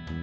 Hello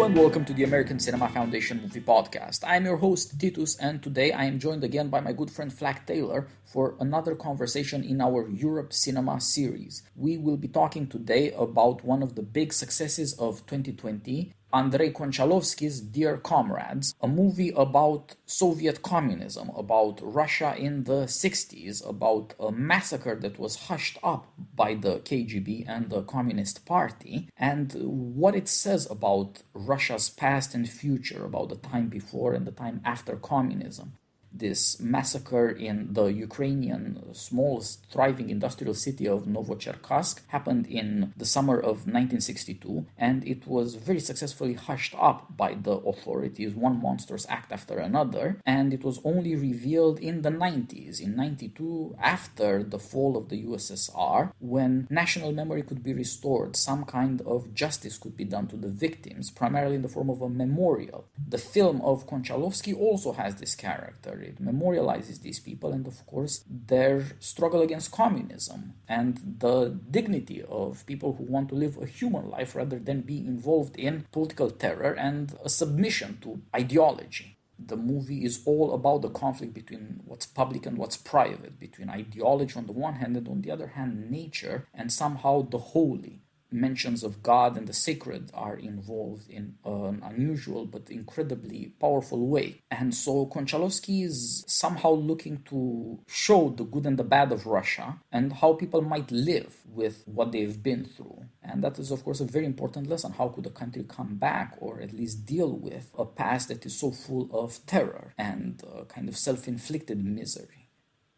and welcome to the American Cinema Foundation Movie Podcast. I'm your host, Titus, and today I am joined again by my good friend Flag Taylor for another conversation in our Europe Cinema series. We will be talking today about one of the big successes of 2020, Andrei Konchalovsky's Dear Comrades, a movie about Soviet communism, about Russia in the 60s, about a massacre that was hushed up by the KGB and the Communist Party, and what it says about Russia's past and future, about the time before and the time after communism. This massacre in the Ukrainian small thriving industrial city of Novocherkassk happened in the summer of 1962, and it was very successfully hushed up by the authorities, one monstrous act after another, and it was only revealed in the 90s, in 92, after the fall of the USSR, when national memory could be restored, some kind of justice could be done to the victims, primarily in the form of a memorial. The film of Konchalovsky also has this character. It memorializes these people and, of course, their struggle against communism and the dignity of people who want to live a human life rather than be involved in political terror and a submission to ideology. The movie is all about the conflict between what's public and what's private, between ideology on the one hand and on the other hand nature, and somehow the holy. Mentions of God and the sacred are involved in an unusual but incredibly powerful way. And so Konchalovsky is somehow looking to show the good and the bad of Russia and how people might live with what they've been through. And that is, of course, a very important lesson. How could a country come back or at least deal with a past that is so full of terror and kind of self-inflicted misery?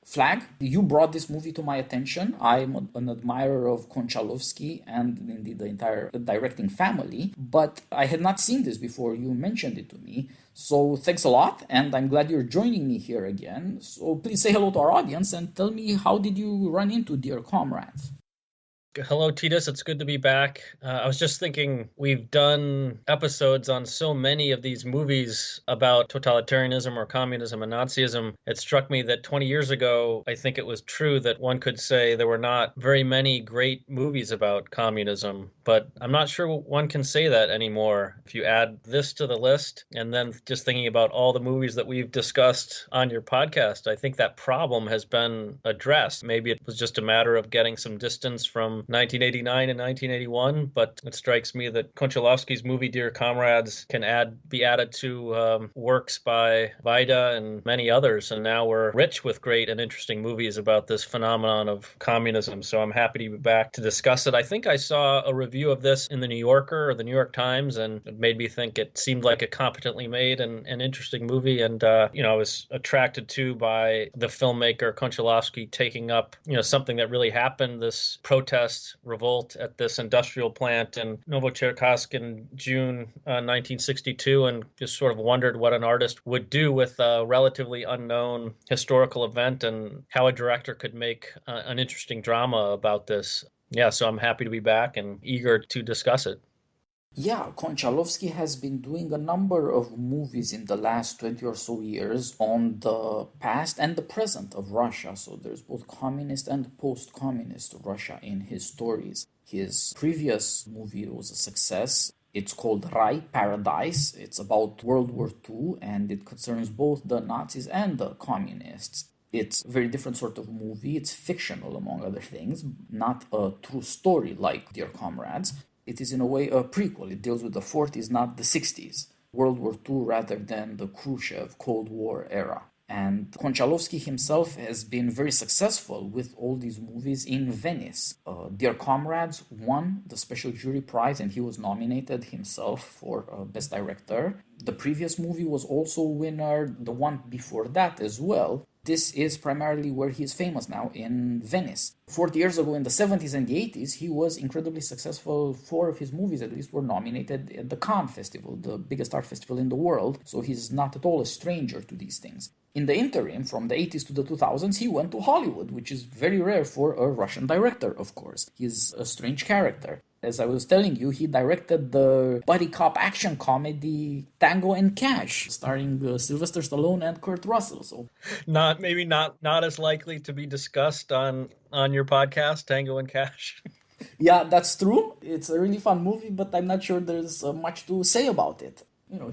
Flag, you brought this movie to my attention. I'm an admirer of Konchalovsky and indeed the entire directing family, but I had not seen this before you mentioned it to me. So thanks a lot, and I'm glad you're joining me here again. So please say hello to our audience and tell me, how did you run into Dear Comrades? Hello, Titus. It's good to be back. I was just thinking we've done episodes on so many of these movies about totalitarianism or communism and Nazism. It struck me that 20 years ago, I think it was true that one could say there were not very many great movies about communism, but I'm not sure one can say that anymore. If you add this to the list and then just thinking about all the movies that we've discussed on your podcast, I think that problem has been addressed. Maybe it was just a matter of getting some distance from 1989 and 1981, but it strikes me that Konchalovsky's movie Dear Comrades can be added to works by Vaida and many others, and now we're rich with great and interesting movies about this phenomenon of communism. So I'm happy to be back to discuss it. I think I saw a review of this in the New Yorker or the New York Times, and it made me think it seemed like a competently made and interesting movie. And I was attracted to by the filmmaker Konchalovsky taking up something that really happened, this protest revolt at this industrial plant in Novocherkassk in June 1962, and just sort of wondered what an artist would do with a relatively unknown historical event and how a director could make an interesting drama about this. Yeah, so I'm happy to be back and eager to discuss it. Yeah, Konchalovsky has been doing a number of movies in the last 20 or so years on the past and the present of Russia. So there's both communist and post-communist Russia in his stories. His previous movie was a success. It's called Rai, Paradise. It's about World War II, and it concerns both the Nazis and the communists. It's a very different sort of movie. It's fictional, among other things, not a true story like Dear Comrades. It is in a way a prequel. It deals with the 40s, not the 60s. World War II rather than the Khrushchev Cold War era. And Konchalovsky himself has been very successful with all these movies in Venice. Dear Comrades won the Special Jury Prize, and he was nominated himself for Best Director. The previous movie was also a winner, the one before that as well. This is primarily where he is famous now, in Venice. 40 years ago, in the 70s and the 80s, he was incredibly successful. 4 of his movies, at least, were nominated at the Cannes Festival, the biggest art festival in the world, so he's not at all a stranger to these things. In the interim, from the 80s to the 2000s, he went to Hollywood, which is very rare for a Russian director, of course. He's a strange character. As I was telling you, he directed the buddy cop action comedy Tango and Cash, starring Sylvester Stallone and Kurt Russell. So, not as likely to be discussed on your podcast, Tango and Cash. yeah, that's true. It's a really fun movie, but I'm not sure there's much to say about it.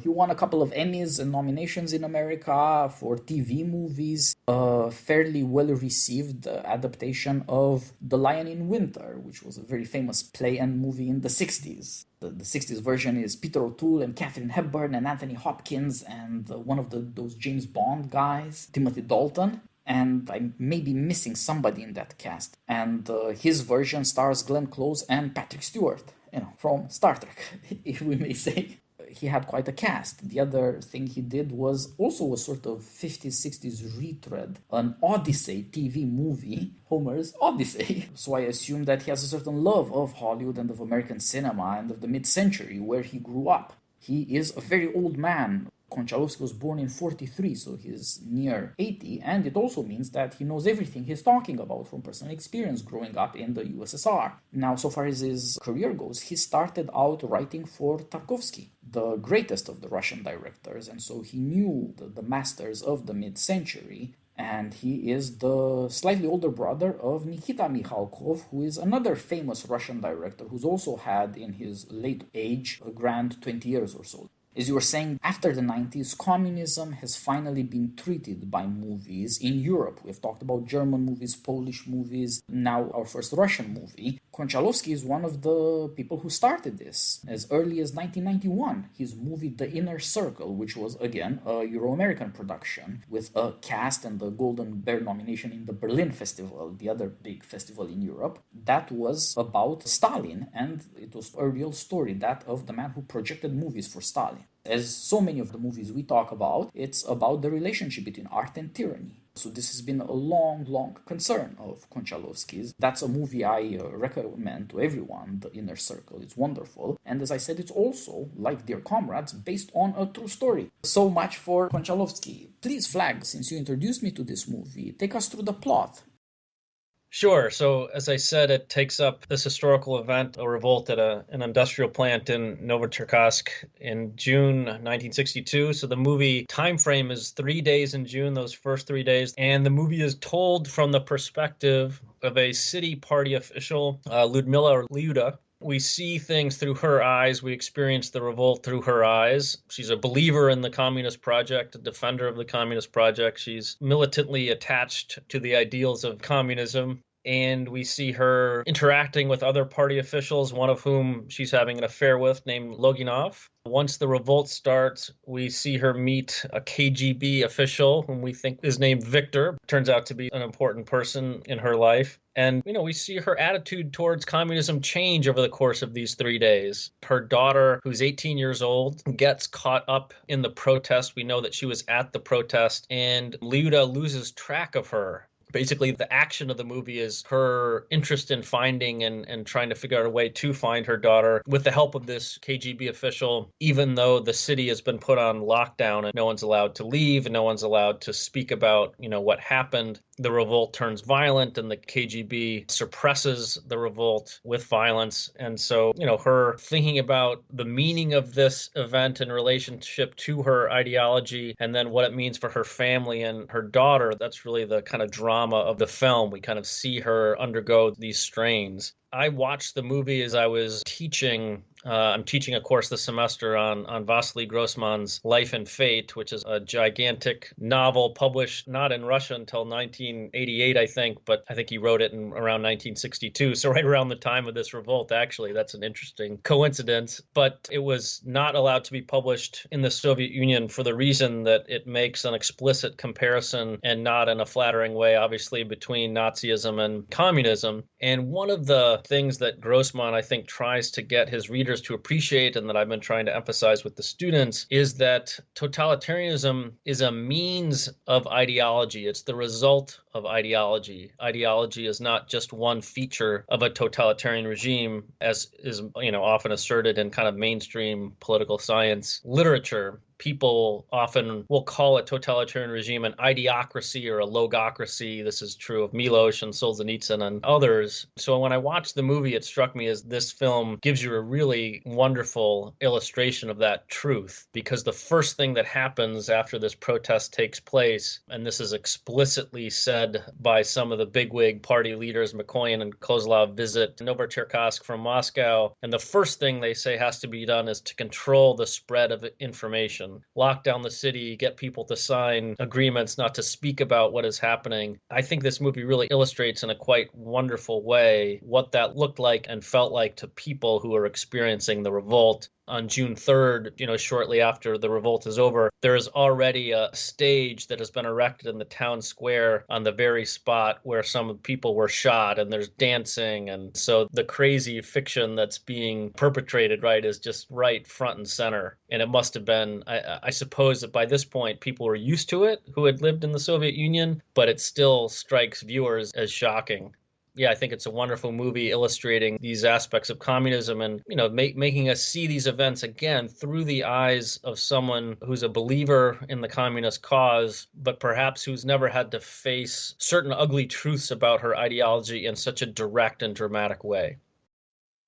He won a couple of Emmys and nominations in America for TV movies, a fairly well-received adaptation of The Lion in Winter, which was a very famous play and movie in the 60s. The 60s version is Peter O'Toole and Katharine Hepburn and Anthony Hopkins and one of those James Bond guys, Timothy Dalton. And I may be missing somebody in that cast. And his version stars Glenn Close and Patrick Stewart, from Star Trek, if we may say. He had quite a cast. The other thing he did was also a sort of 50s, 60s retread, an Odyssey TV movie, Homer's Odyssey. So I assume that he has a certain love of Hollywood and of American cinema and of the mid-century where he grew up. He is a very old man. Konchalovsky was born in 43, so he's near 80, and it also means that he knows everything he's talking about from personal experience growing up in the USSR. Now, so far as his career goes, he started out writing for Tarkovsky, the greatest of the Russian directors, and so he knew the masters of the mid-century, and he is the slightly older brother of Nikita Mikhalkov, who is another famous Russian director who's also had, in his late age, a grand 20 years or so. As you were saying, after the 90s, communism has finally been treated by movies in Europe. We've talked about German movies, Polish movies, now our first Russian movie. Konchalovsky is one of the people who started this. As early as 1991, his movie The Inner Circle, which was, again, a Euro-American production, with a cast and the Golden Bear nomination in the Berlin Festival, the other big festival in Europe, that was about Stalin, and it was a real story, that of the man who projected movies for Stalin. As so many of the movies we talk about, it's about the relationship between art and tyranny. So this has been a long, long concern of Konchalovsky's. That's a movie I recommend to everyone, The Inner Circle. It's wonderful. And as I said, it's also, like Dear Comrades, based on a true story. So much for Konchalovsky. Please, Flag, since you introduced me to this movie, take us through the plot. Sure. So, as I said, it takes up this historical event, a revolt at an industrial plant in Novocherkassk in June 1962. So the movie time frame is 3 days in June, those first 3 days. And the movie is told from the perspective of a city party official, Ludmila or Lyuda. We see things through her eyes. We experience the revolt through her eyes. She's a believer in the Communist Project, a defender of the Communist Project. She's militantly attached to the ideals of communism. And we see her interacting with other party officials, one of whom she's having an affair with, named Loginov. Once the revolt starts, we see her meet a KGB official whom we think is named Victor. Turns out to be an important person in her life. And, we see her attitude towards communism change over the course of these 3 days. Her daughter, who's 18 years old, gets caught up in the protest. We know that she was at the protest, and Lyuda loses track of her. Basically, the action of the movie is her interest in finding and trying to figure out a way to find her daughter with the help of this KGB official, even though the city has been put on lockdown and no one's allowed to leave and no one's allowed to speak about, what happened. The revolt turns violent and the KGB suppresses the revolt with violence. And so, her thinking about the meaning of this event in relationship to her ideology and then what it means for her family and her daughter, that's really the kind of drama of the film. We kind of see her undergo these strains. I watched the movie as I was teaching. I'm teaching a course this semester on Vasily Grossman's Life and Fate, which is a gigantic novel published not in Russia until 1988, I think, but I think he wrote it in around 1962. So right around the time of this revolt, actually. That's an interesting coincidence. But it was not allowed to be published in the Soviet Union for the reason that it makes an explicit comparison, and not in a flattering way, obviously, between Nazism and communism. And one of the things that Grossman, I think, tries to get his readers readers to appreciate and that I've been trying to emphasize with the students is that totalitarianism is a means of ideology. It's the result of ideology. Ideology is not just one feature of a totalitarian regime, as is often asserted in kind of mainstream political science literature. People often will call a totalitarian regime an idiocracy or a logocracy. This is true of Miloš and Solzhenitsyn and others. So when I watched the movie, it struck me as this film gives you a really wonderful illustration of that truth, because the first thing that happens after this protest takes place, and this is explicitly said by some of the bigwig party leaders, Mikoyan and Kozlov visit Novocherkassk from Moscow, and the first thing they say has to be done is to control the spread of information. Lock down the city, get people to sign agreements not to speak about what is happening. I think this movie really illustrates in a quite wonderful way what that looked like and felt like to people who are experiencing the revolt. On June 3rd, shortly after the revolt is over, there is already a stage that has been erected in the town square on the very spot where some people were shot, and there's dancing. And so the crazy fiction that's being perpetrated, right, is just right front and center. And it must have been, I suppose that by this point, people were used to it who had lived in the Soviet Union, but it still strikes viewers as shocking. Yeah, I think it's a wonderful movie illustrating these aspects of communism and, making us see these events again through the eyes of someone who's a believer in the communist cause, but perhaps who's never had to face certain ugly truths about her ideology in such a direct and dramatic way.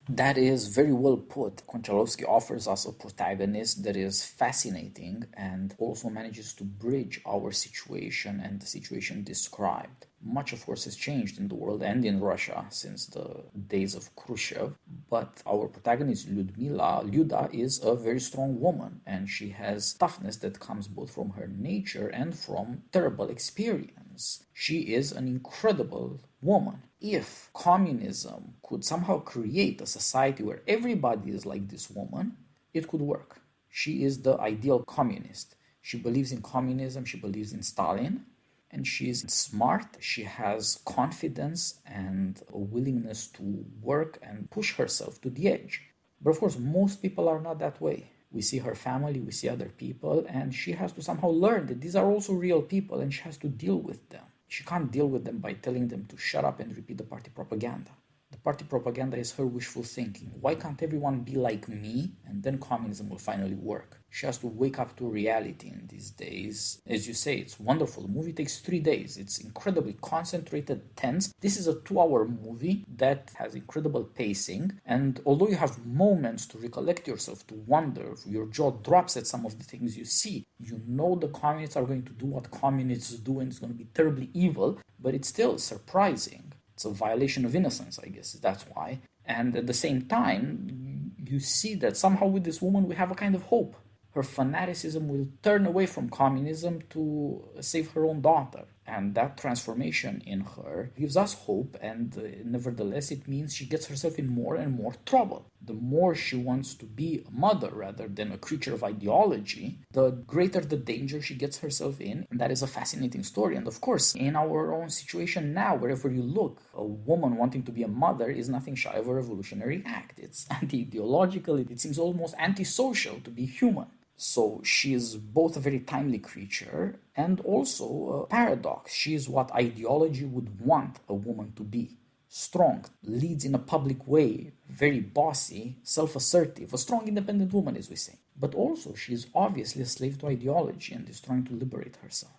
That is very well put. Konchalovsky offers us a protagonist that is fascinating and also manages to bridge our situation and the situation described. Much, of course, has changed in the world and in Russia since the days of Khrushchev, but our protagonist Lyuda is a very strong woman, and she has toughness that comes both from her nature and from terrible experience. She is an incredible woman. If communism could somehow create a society where everybody is like this woman, it could work. She is the ideal communist. She believes in communism, she believes in Stalin, and she's smart. She has confidence and a willingness to work and push herself to the edge. But of course, most people are not that way. We see her family, we see other people, and she has to somehow learn that these are also real people and she has to deal with them. She can't deal with them by telling them to shut up and repeat the party propaganda. The party propaganda is her wishful thinking. Why can't everyone be like me? And then communism will finally work. She has to wake up to reality in these days. As you say, it's wonderful. The movie takes 3 days. It's incredibly concentrated, tense. This is a 2-hour movie that has incredible pacing. And although you have moments to recollect yourself, to wonder, your jaw drops at some of the things you see, you know the communists are going to do what communists do and it's going to be terribly evil, but it's still surprising. It's a violation of innocence, I guess, that's why. And at the same time, you see that somehow with this woman we have a kind of hope. Her fanaticism will turn away from communism to save her own daughter. And that transformation in her gives us hope, and nevertheless it means she gets herself in more and more trouble. The more she wants to be a mother rather than a creature of ideology, the greater the danger she gets herself in. And that is a fascinating story. And of course, in our own situation now, wherever you look, a woman wanting to be a mother is nothing shy of a revolutionary act. It's anti-ideological, it seems almost antisocial to be human. So she is both a very timely creature and also a paradox. She is what ideology would want a woman to be. Strong, leads in a public way, very bossy, self-assertive, a strong independent woman, as we say. But also she is obviously a slave to ideology and is trying to liberate herself.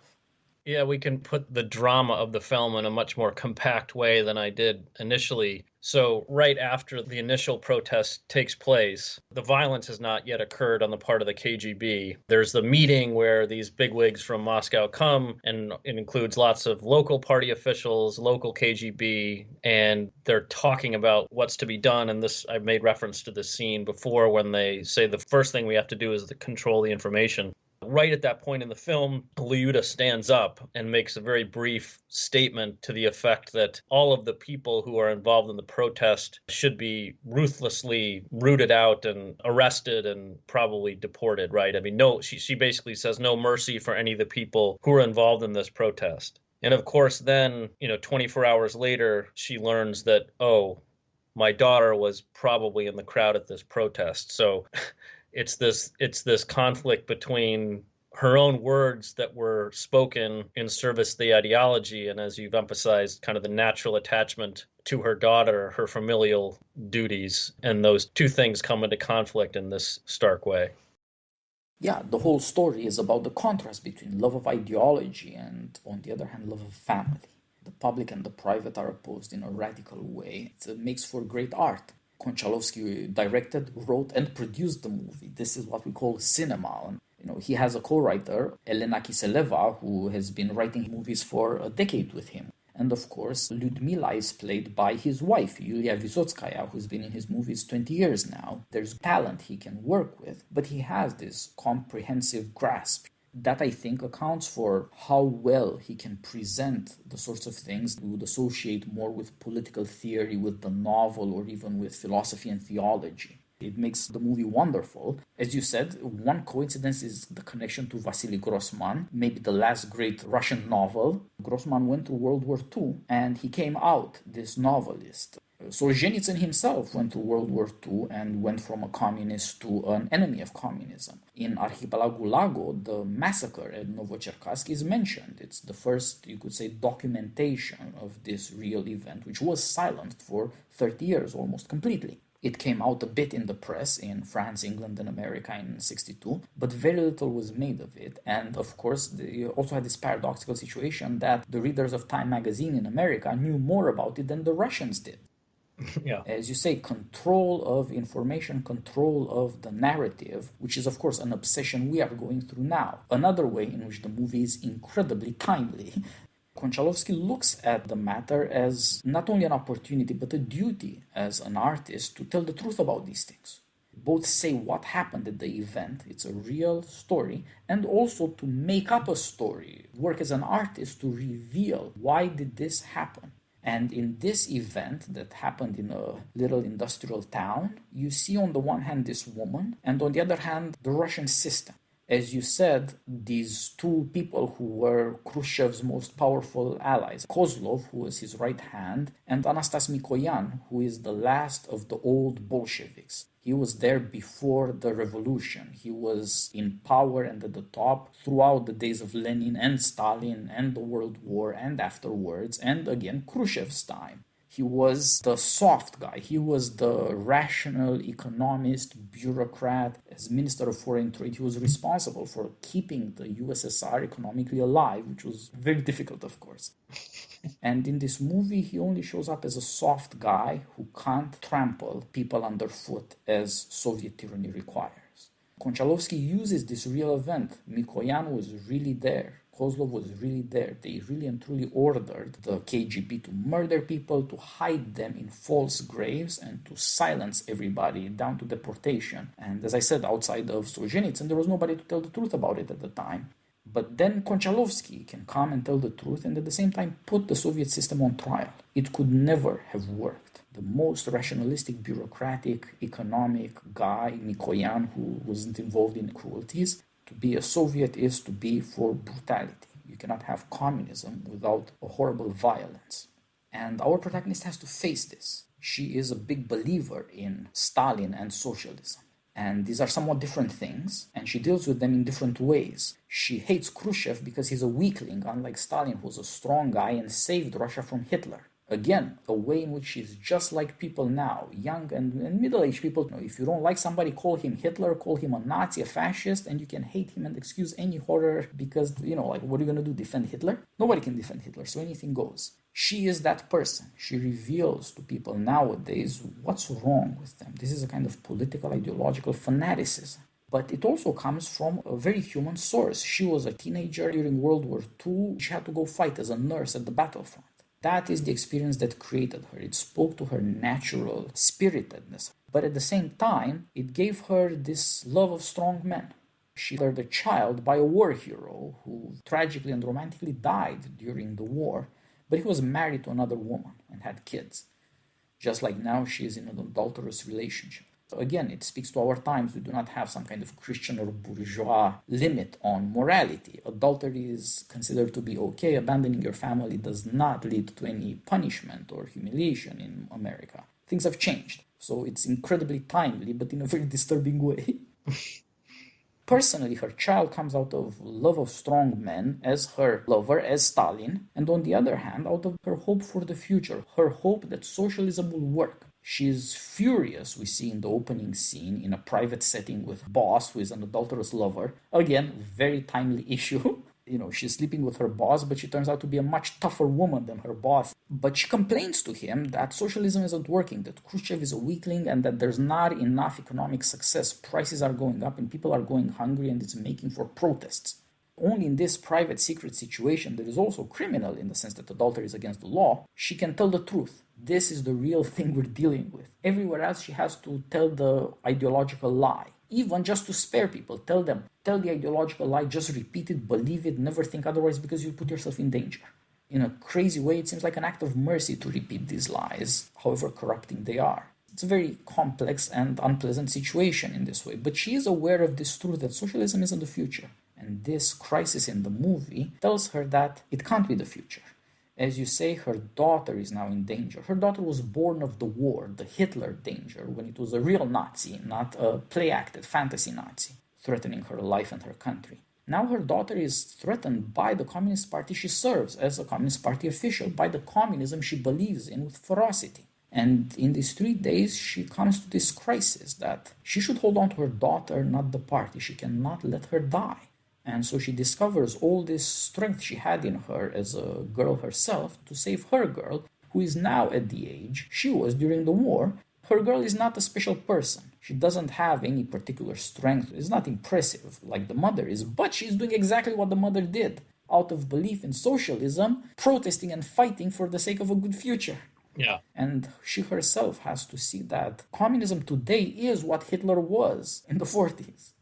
Yeah, we can put the drama of the film in a much more compact way than I did initially. So right after the initial protest takes place, the violence has not yet occurred on the part of the KGB. There's the meeting where these bigwigs from Moscow come, and it includes lots of local party officials, local KGB, and they're talking about what's to be done. And this, I've made reference to this scene before when they say the first thing we have to do is to control the information. Right at that point in the film, Lyuda stands up and makes a very brief statement to the effect that all of the people who are involved in the protest should be ruthlessly rooted out and arrested and probably deported, right? I mean, no, she basically says no mercy for any of the people who are involved in this protest. And of course, then, 24 hours later, she learns that, oh, my daughter was probably in the crowd at this protest. So it's this conflict between her own words that were spoken in service to the ideology, and as you've emphasized, kind of the natural attachment to her daughter, her familial duties, and those two things come into conflict in this stark way. Yeah, the whole story is about the contrast between love of ideology and, on the other hand, love of family. The public and the private are opposed in a radical way. It makes for great art. Konchalovsky directed, wrote, and produced the movie. This is what we call cinema. He has a co-writer, Elena Kiseleva, who has been writing movies for a decade with him. And of course, Lyudmila is played by his wife, Yulia Vysotskaya, who's been in his movies 20 years now. There's talent he can work with, but he has this comprehensive grasp that I think accounts for how well he can present the sorts of things we would associate more with political theory, with the novel, or even with philosophy and theology. It makes the movie wonderful. As you said, one coincidence is the connection to Vasily Grossman, maybe the last great Russian novel. Grossman went through World War II and he came out this novelist. Solzhenitsyn himself went through World War II and went from a communist to an enemy of communism. In Archipelago Lago, the massacre at Novocherkassk is mentioned. It's the first, you could say, documentation of this real event, which was silenced for 30 years, almost completely. It came out a bit in the press in France, England, and America in 1962, but very little was made of it. And of course, you also had this paradoxical situation that the readers of Time magazine in America knew more about it than the Russians did. Yeah. As you say, control of information, control of the narrative, which is, of course, an obsession we are going through now. Another way in which the movie is incredibly timely. Konchalovsky looks at the matter as not only an opportunity, but a duty as an artist to tell the truth about these things. Both say what happened at the event, it's a real story, and also to make up a story, work as an artist to reveal why did this happen. And in this event that happened in a little industrial town, you see on the one hand this woman, and on the other hand the Russian system. As you said, these two people who were Khrushchev's most powerful allies, Kozlov, who was his right hand, and Anastas Mikoyan, who is the last of the old Bolsheviks. He was there before the revolution. He was in power and at the top throughout the days of Lenin and Stalin and the World War and afterwards, and again Khrushchev's time. He was the soft guy. He was the rational economist, bureaucrat. As Minister of Foreign Trade, he was responsible for keeping the USSR economically alive, which was very difficult, of course. And in this movie, he only shows up as a soft guy who can't trample people underfoot as Soviet tyranny requires. Konchalovsky uses this real event. Mikoyan was really there. Kozlov was really there. They really and truly ordered the KGB to murder people, to hide them in false graves, and to silence everybody down to deportation. And as I said, outside of Solzhenitsyn, there was nobody to tell the truth about it at the time. But then Konchalovsky can come and tell the truth and at the same time put the Soviet system on trial. It could never have worked. The most rationalistic, bureaucratic, economic guy, Mikoyan, who wasn't involved in cruelties, to be a Soviet is to be for brutality. You cannot have communism without a horrible violence. And our protagonist has to face this. She is a big believer in Stalin and socialism. And these are somewhat different things, and she deals with them in different ways. She hates Khrushchev because he's a weakling, unlike Stalin, who's a strong guy and saved Russia from Hitler. Again, a way in which she's just like people now, young and middle-aged people. If you don't like somebody, call him Hitler, call him a Nazi, a fascist, and you can hate him and excuse any horror because, what are you going to do, defend Hitler? Nobody can defend Hitler, so anything goes. She is that person. She reveals to people nowadays what's wrong with them. This is a kind of political, ideological fanaticism. But it also comes from a very human source. She was a teenager during World War II. She had to go fight as a nurse at the battlefront. That is the experience that created her. It spoke to her natural spiritedness. But at the same time, it gave her this love of strong men. She learned a child by a war hero who tragically and romantically died during the war, but he was married to another woman and had kids. Just like now, she is in an adulterous relationship. So again, it speaks to our times. We do not have some kind of Christian or bourgeois limit on morality. Adultery is considered to be okay. Abandoning your family does not lead to any punishment or humiliation in America. things have changed. So it's incredibly timely, but in a very disturbing way. Personally, her child comes out of love of strong men as her lover, as Stalin, and on the other hand, out of her hope for the future, her hope that socialism will work. She is furious, we see in the opening scene, in a private setting with boss, who is an adulterous lover. Again, very timely issue. She's sleeping with her boss, but she turns out to be a much tougher woman than her boss. But she complains to him that socialism isn't working, that Khrushchev is a weakling, and that there's not enough economic success. Prices are going up and people are going hungry, and it's making for protests. Only in this private secret situation that is also criminal in the sense that adultery is against the law, she can tell the truth. This is the real thing we're dealing with. Everywhere else she has to tell the ideological lie. Even just to spare people, tell the ideological lie, just repeat it, believe it, never think otherwise because you put yourself in danger. In a crazy way, it seems like an act of mercy to repeat these lies, however corrupting they are. It's a very complex and unpleasant situation in this way, but she is aware of this truth that socialism isn't the future. And this crisis in the movie tells her that it can't be the future. As you say, her daughter is now in danger. Her daughter was born of the war, the Hitler danger, when it was a real Nazi, not a play-acted fantasy Nazi, threatening her life and her country. Now her daughter is threatened by the Communist Party she serves as a Communist Party official, by the communism she believes in with ferocity. And in these 3 days, she comes to this crisis that she should hold on to her daughter, not the party. She cannot let her die. And so she discovers all this strength she had in her as a girl herself to save her girl, who is now at the age she was during the war. Her girl is not a special person. She doesn't have any particular strength. It's not impressive like the mother is, but she's doing exactly what the mother did, out of belief in socialism, protesting and fighting for the sake of a good future. Yeah. And she herself has to see that communism today is what Hitler was in the 40s.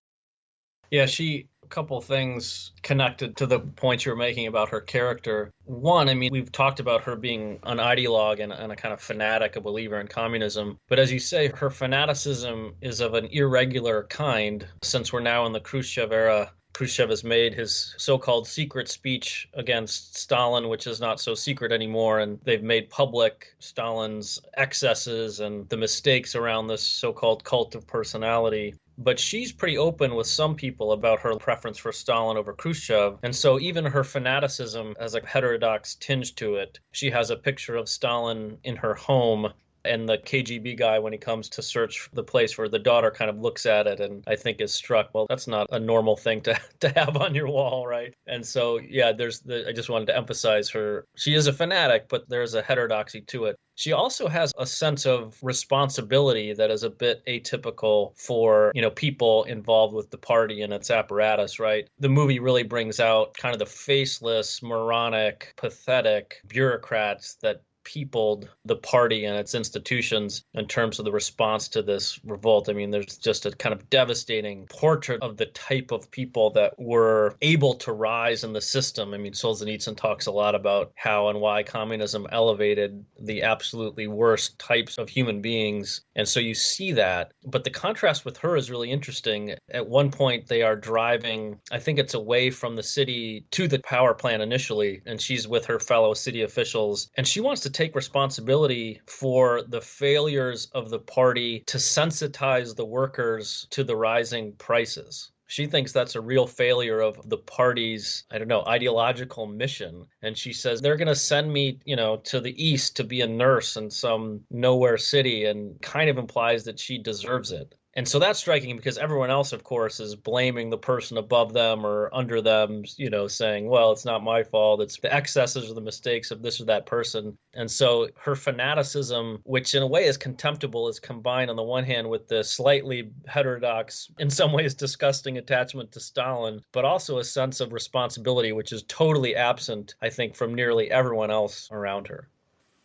Yeah, a couple things connected to the points you were making about her character. One, I mean, we've talked about her being an ideologue and a kind of fanatic, a believer in communism. But as you say, her fanaticism is of an irregular kind, since we're now in the Khrushchev era. Khrushchev has made his so-called secret speech against Stalin, which is not so secret anymore, and they've made public Stalin's excesses and the mistakes around this so-called cult of personality. But she's pretty open with some people about her preference for Stalin over Khrushchev. And so even her fanaticism has a heterodox tinge to it. She has a picture of Stalin in her home, and the KGB guy, when he comes to search the place where the daughter kind of looks at it and I think is struck, well, that's not a normal thing to have on your wall, right? And so, yeah, I just wanted to emphasize her. She is a fanatic, but there's a heterodoxy to it. She also has a sense of responsibility that is a bit atypical for, people involved with the party and its apparatus, right? The movie really brings out kind of the faceless, moronic, pathetic bureaucrats that peopled the party and its institutions in terms of the response to this revolt. I mean, there's just a kind of devastating portrait of the type of people that were able to rise in the system. I mean, Solzhenitsyn talks a lot about how and why communism elevated the absolutely worst types of human beings. And so you see that. But the contrast with her is really interesting. At one point, they are driving, I think it's away from the city to the power plant initially, and she's with her fellow city officials, and she wants to take responsibility for the failures of the party to sensitize the workers to the rising prices. She thinks that's a real failure of the party's, ideological mission. And she says, they're going to send me, to the east to be a nurse in some nowhere city, and kind of implies that she deserves it. And so that's striking because everyone else, of course, is blaming the person above them or under them, saying, well, it's not my fault. It's the excesses or the mistakes of this or that person. And so her fanaticism, which in a way is contemptible, is combined on the one hand with the slightly heterodox, in some ways disgusting attachment to Stalin, but also a sense of responsibility, which is totally absent, I think, from nearly everyone else around her.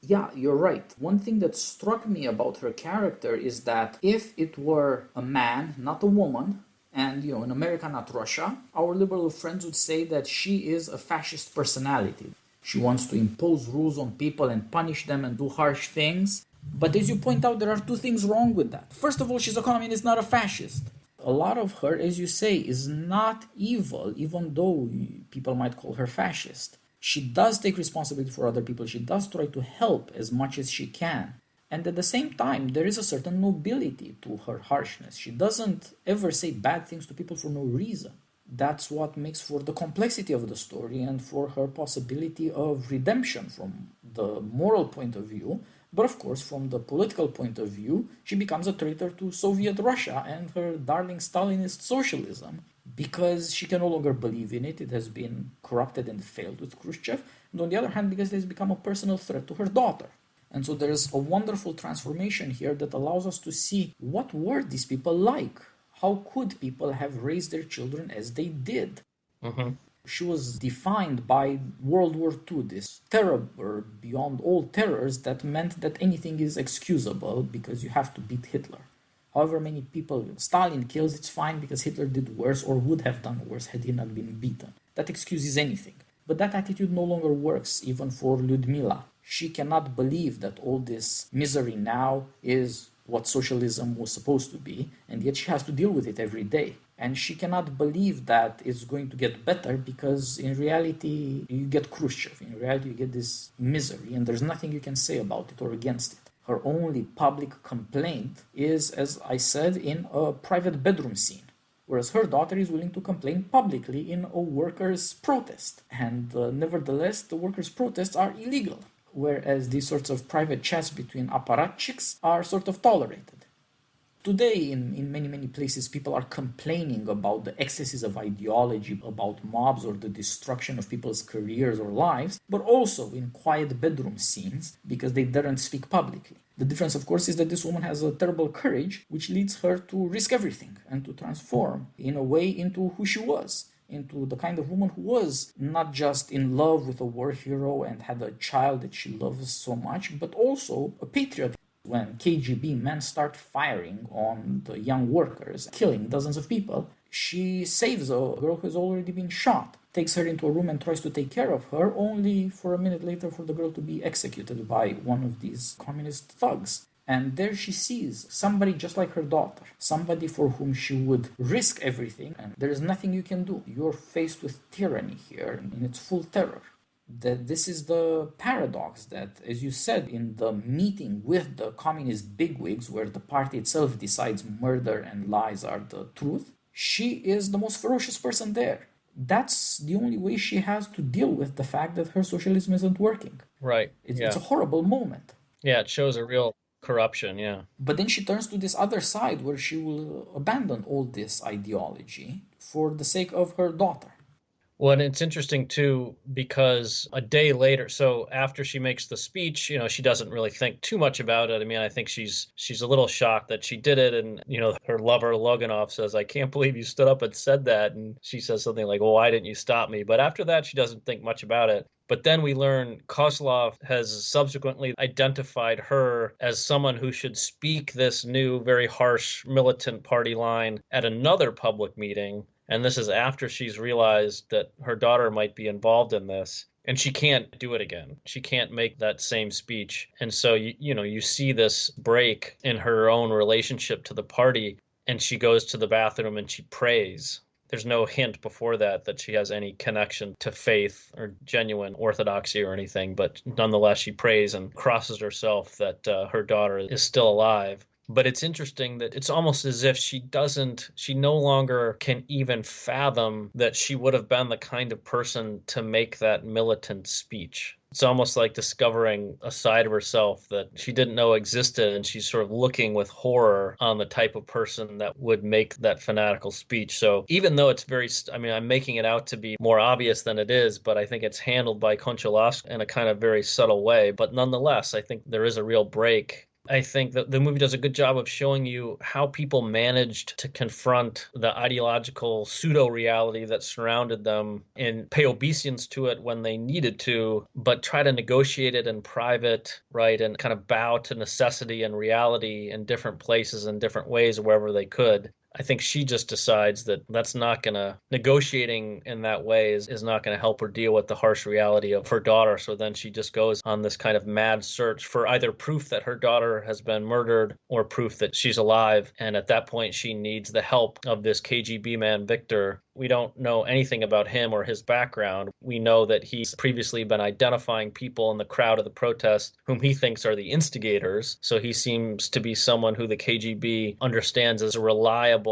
Yeah, you're right. One thing that struck me about her character is that if it were a man, not a woman, and, in America, not Russia, our liberal friends would say that she is a fascist personality. She wants to impose rules on people and punish them and do harsh things. But as you point out, there are two things wrong with that. First of all, she's a communist, not a fascist. A lot of her, as you say, is not evil, even though people might call her fascist. She does take responsibility for other people. She does try to help as much as she can. And at the same time, there is a certain nobility to her harshness. She doesn't ever say bad things to people for no reason. That's what makes for the complexity of the story and for her possibility of redemption from the moral point of view. But of course, from the political point of view, she becomes a traitor to Soviet Russia and her darling Stalinist socialism because she can no longer believe in it. It has been corrupted and failed with Khrushchev. And on the other hand, because it has become a personal threat to her daughter. And so there's a wonderful transformation here that allows us to see what were these people like. How could people have raised their children as they did? Mm-hmm. She was defined by World War II, this terror beyond all terrors that meant that anything is excusable because you have to beat Hitler. However many people Stalin kills, it's fine because Hitler did worse or would have done worse had he not been beaten. That excuses anything. But that attitude no longer works even for Lyudmila. She cannot believe that all this misery now is what socialism was supposed to be, and yet she has to deal with it every day. And she cannot believe that it's going to get better because in reality you get Khrushchev. In reality you get this misery and there's nothing you can say about it or against it. Her only public complaint is, as I said, in a private bedroom scene. Whereas her daughter is willing to complain publicly in a workers' protest. And nevertheless, the workers' protests are illegal. Whereas these sorts of private chats between apparatchiks are sort of tolerated. Today, in many places, people are complaining about the excesses of ideology, about mobs or the destruction of people's careers or lives, but also in quiet bedroom scenes because they daren't speak publicly. The difference, of course, is that this woman has a terrible courage, which leads her to risk everything and to transform in a way into who she was. Into the kind of woman who was not just in love with a war hero and had a child that she loves so much, but also a patriot. When KGB men start firing on the young workers, killing dozens of people, she saves a girl who has already been shot, takes her into a room and tries to take care of her, only for a minute later for the girl to be executed by one of these communist thugs. And there she sees somebody just like her daughter, somebody for whom she would risk everything, and there is nothing you can do. You're faced with tyranny here in its full terror. That this is the paradox that, as you said, in the meeting with the communist bigwigs, where the party itself decides murder and lies are the truth, she is the most ferocious person there. That's the only way she has to deal with the fact that her socialism isn't working. Right. It's a horrible moment. Yeah, it shows a real corruption, yeah. But then she turns to this other side where she will abandon all this ideology for the sake of her daughter. Well, and it's interesting too, because a day later, so after she makes the speech, she doesn't really think too much about it. I mean, I think she's a little shocked that she did it. And, her lover, Loganov, says, "I can't believe you stood up and said that." And she says something like, "Well, why didn't you stop me?" But after that, she doesn't think much about it. But then we learn Kozlov has subsequently identified her as someone who should speak this new, very harsh militant party line at another public meeting. And this is after she's realized that her daughter might be involved in this. And she can't do it again. She can't make that same speech. And so, you see this break in her own relationship to the party. And she goes to the bathroom and she prays. There's no hint before that she has any connection to faith or genuine orthodoxy or anything. But nonetheless, she prays and crosses herself that her daughter is still alive. But it's interesting that it's almost as if she no longer can even fathom that she would have been the kind of person to make that militant speech. It's almost like discovering a side of herself that she didn't know existed, and she's sort of looking with horror on the type of person that would make that fanatical speech. So even though it's I'm making it out to be more obvious than it is, but I think it's handled by Konchalovsky in a kind of very subtle way. But nonetheless, I think there is a real break. I think that the movie does a good job of showing you how people managed to confront the ideological pseudo-reality that surrounded them and pay obeisance to it when they needed to, but try to negotiate it in private, right, and kind of bow to necessity and reality in different places in different ways wherever they could. I think she just decides that that's not going to, negotiating in that way is not going to help her deal with the harsh reality of her daughter. So then she just goes on this kind of mad search for either proof that her daughter has been murdered or proof that she's alive. And at that point, she needs the help of this KGB man, Victor. We don't know anything about him or his background. We know that he's previously been identifying people in the crowd of the protest whom he thinks are the instigators. So he seems to be someone who the KGB understands as a reliable,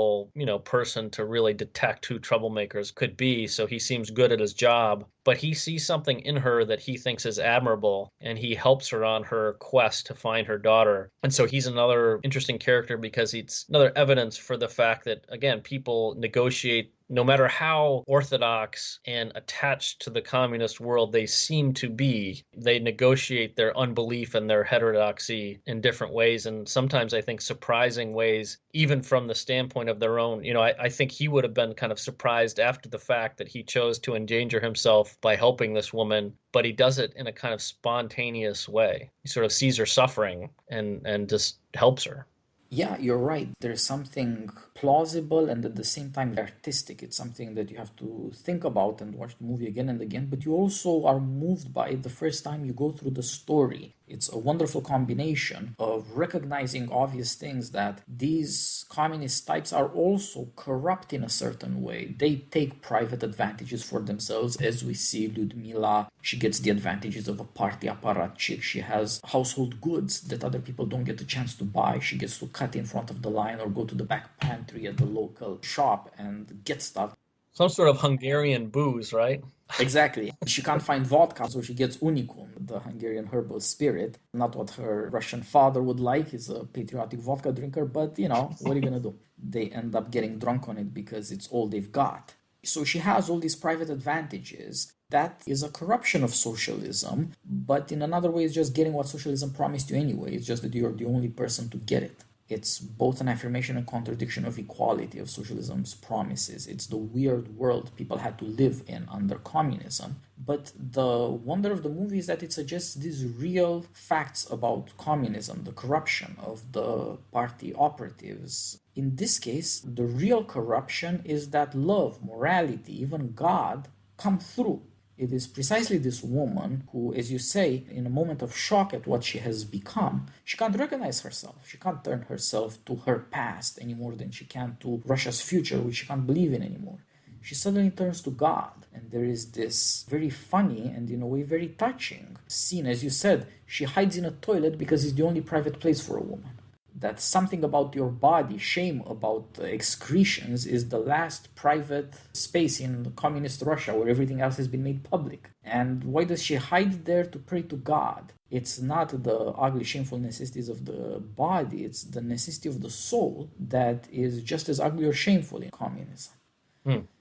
person to really detect who troublemakers could be. So he seems good at his job. But he sees something in her that he thinks is admirable, and he helps her on her quest to find her daughter. And so he's another interesting character because it's another evidence for the fact that, again, people negotiate no matter how orthodox and attached to the communist world they seem to be, they negotiate their unbelief and their heterodoxy in different ways, and sometimes I think surprising ways, even from the standpoint of their own. I think he would have been kind of surprised after the fact that he chose to endanger himself by helping this woman, but he does it in a kind of spontaneous way. He sort of sees her suffering and just helps her. Yeah, you're right. There's something plausible and at the same time artistic. It's something that you have to think about and watch the movie again and again, but you also are moved by it the first time you go through the story. It's a wonderful combination of recognizing obvious things, that these communist types are also corrupt in a certain way. They take private advantages for themselves, as we see Ludmila. She gets the advantages of a party apparatchik. She has household goods that other people don't get a chance to buy. She gets to cut in front of the line or go to the back pantry at the local shop and get stuff. Some sort of Hungarian booze, right? Exactly. She can't find vodka, so she gets unicum, the Hungarian herbal spirit. Not what her Russian father would like. He's a patriotic vodka drinker, but what are you going to do? They end up getting drunk on it because it's all they've got. So she has all these private advantages. That is a corruption of socialism, but in another way, it's just getting what socialism promised you anyway. It's just that you're the only person to get it. It's both an affirmation and contradiction of equality of socialism's promises. It's the weird world people had to live in under communism. But the wonder of the movie is that it suggests these real facts about communism, the corruption of the party operatives. In this case, the real corruption is that love, morality, even God come through. It is precisely this woman who, as you say, in a moment of shock at what she has become, she can't recognize herself. She can't turn herself to her past any more than she can to Russia's future, which she can't believe in anymore. She suddenly turns to God. And there is this very funny and in a way very touching scene. As you said, she hides in a toilet because it's the only private place for a woman. That something about your body, shame about excretions, is the last private space in communist Russia where everything else has been made public. And why does she hide there? To pray to God. It's not the ugly, shameful necessities of the body, it's the necessity of the soul that is just as ugly or shameful in communism.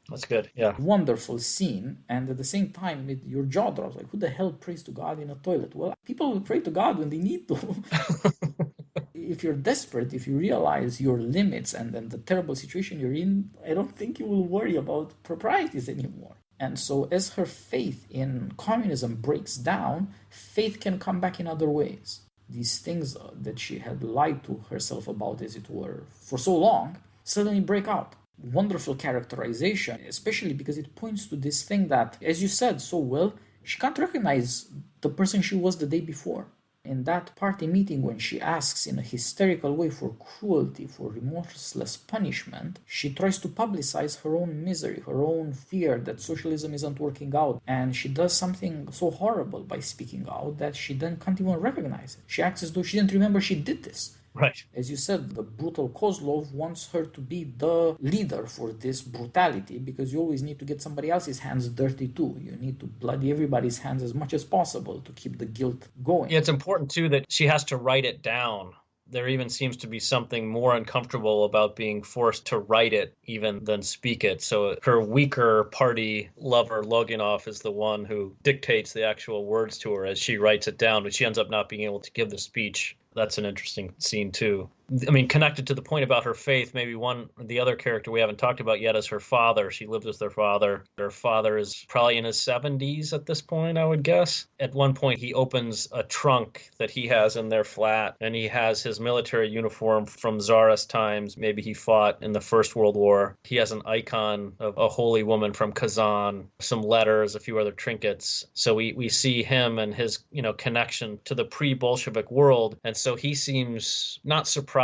That's good, yeah. Wonderful scene, and at the same time, your jaw drops. Like, who the hell prays to God in a toilet? Well, people will pray to God when they need to. If you're desperate, if you realize your limits and the terrible situation you're in, I don't think you will worry about proprieties anymore. And so as her faith in communism breaks down, faith can come back in other ways. These things that she had lied to herself about, as it were, for so long, suddenly break out. Wonderful characterization, especially because it points to this thing that, as you said so well, she can't recognize the person she was the day before. In that party meeting, when she asks in a hysterical way for cruelty, for remorseless punishment, she tries to publicize her own misery, her own fear that socialism isn't working out. And she does something so horrible by speaking out that she then can't even recognize it. She acts as though she didn't remember she did this. Right. As you said, the brutal Kozlov wants her to be the leader for this brutality, because you always need to get somebody else's hands dirty too. You need to bloody everybody's hands as much as possible to keep the guilt going. Yeah, it's important too that she has to write it down. There even seems to be something more uncomfortable about being forced to write it even than speak it. So her weaker party lover, Loginov, is the one who dictates the actual words to her as she writes it down, but she ends up not being able to give the speech. That's an interesting scene too. I mean, connected to the point about her faith, maybe the other character we haven't talked about yet is her father. She lives with her father. Her father is probably in his 70s at this point, I would guess. At one point, he opens a trunk that he has in their flat, and he has his military uniform from Tsarist times. Maybe he fought in the First World War. He has an icon of a holy woman from Kazan, some letters, a few other trinkets. So we see him and his, connection to the pre-Bolshevik world. And so he seems not surprised,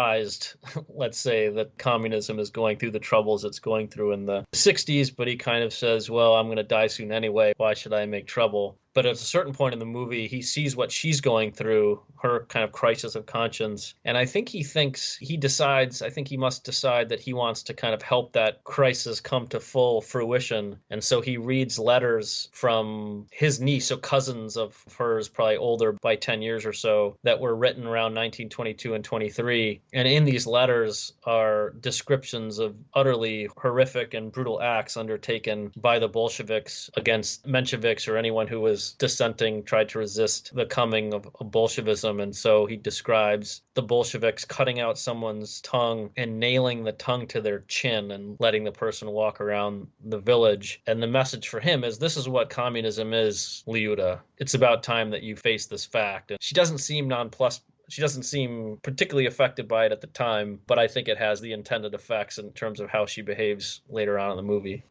let's say, that communism is going through the troubles it's going through in the 60s, but he kind of says, well, I'm going to die soon anyway. Why should I make trouble? But at a certain point in the movie, he sees what she's going through, her kind of crisis of conscience. And I think he must decide that he wants to kind of help that crisis come to full fruition. And so he reads letters from his niece, so cousins of hers, probably older by 10 years or so, that were written around 1922 and 23. And in these letters are descriptions of utterly horrific and brutal acts undertaken by the Bolsheviks against Mensheviks or anyone who was dissenting, tried to resist the coming of Bolshevism. And so he describes the Bolsheviks cutting out someone's tongue and nailing the tongue to their chin and letting the person walk around the village. And the message for him is, this is what communism is, Liuda. It's about time that you face this fact. And she doesn't seem nonplussed. She doesn't seem particularly affected by it at the time, but I think it has the intended effects in terms of how she behaves later on in the movie.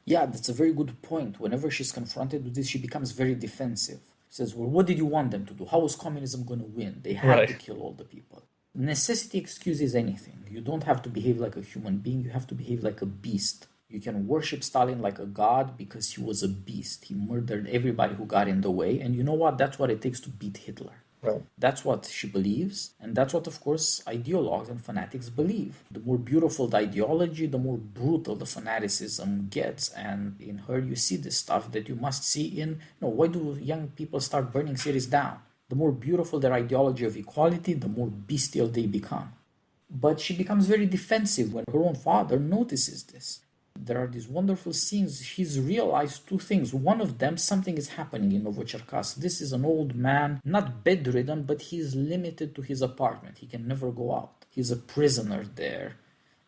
Yeah, that's a very good point. Whenever she's confronted with this, she becomes very defensive. She says, well, what did you want them to do? How was communism going to win? They had to kill all the people. Necessity excuses anything. You don't have to behave like a human being. You have to behave like a beast. You can worship Stalin like a god because he was a beast. He murdered everybody who got in the way. And you know what? That's what it takes to beat Hitler. Right. That's what she believes, and that's what, of course, ideologues and fanatics believe. The more beautiful the ideology, the more brutal the fanaticism gets. And in her, you see this stuff that you must see in, why do young people start burning cities down? The more beautiful their ideology of equality, the more bestial they become. But she becomes very defensive when her own father notices this. There are these wonderful scenes. He's realized two things. One of them, something is happening in Novocherkassk. This is an old man, not bedridden, but he's limited to his apartment. He can never go out. He's a prisoner there.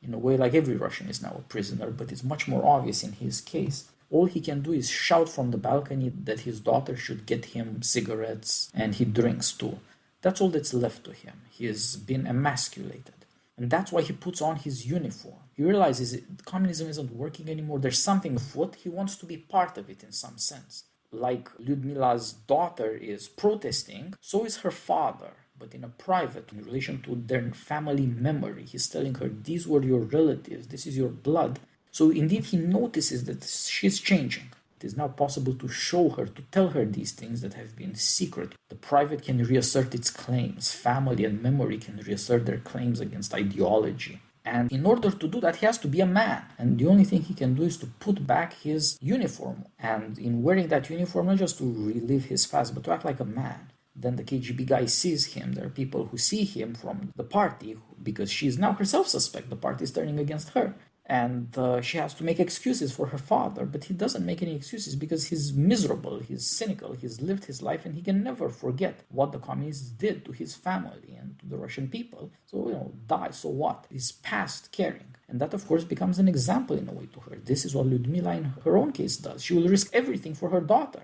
In a way, like every Russian is now a prisoner, but it's much more obvious in his case. All he can do is shout from the balcony that his daughter should get him cigarettes, and he drinks too. That's all that's left to him. He has been emasculated. And that's why he puts on his uniform. He realizes communism isn't working anymore. There's something afoot. He wants to be part of it in some sense. Like Lyudmila's daughter is protesting, so is her father, but in a private, in relation to their family memory. He's telling her, these were your relatives, this is your blood. So indeed he notices that she's changing. It is now possible to show her, to tell her these things that have been secret. The private can reassert its claims. Family and memory can reassert their claims against ideology. And in order to do that, he has to be a man. And the only thing he can do is to put back his uniform. And in wearing that uniform, not just to relive his past, but to act like a man. Then the KGB guy sees him. There are people who see him from the party because she is now herself suspect. The party is turning against her. And she has to make excuses for her father, but he doesn't make any excuses because he's miserable, he's cynical, he's lived his life, and he can never forget what the communists did to his family and to the Russian people. So, die, so what? He's past caring. And that, of course, becomes an example in a way to her. This is what Lyudmila in her own case does. She will risk everything for her daughter.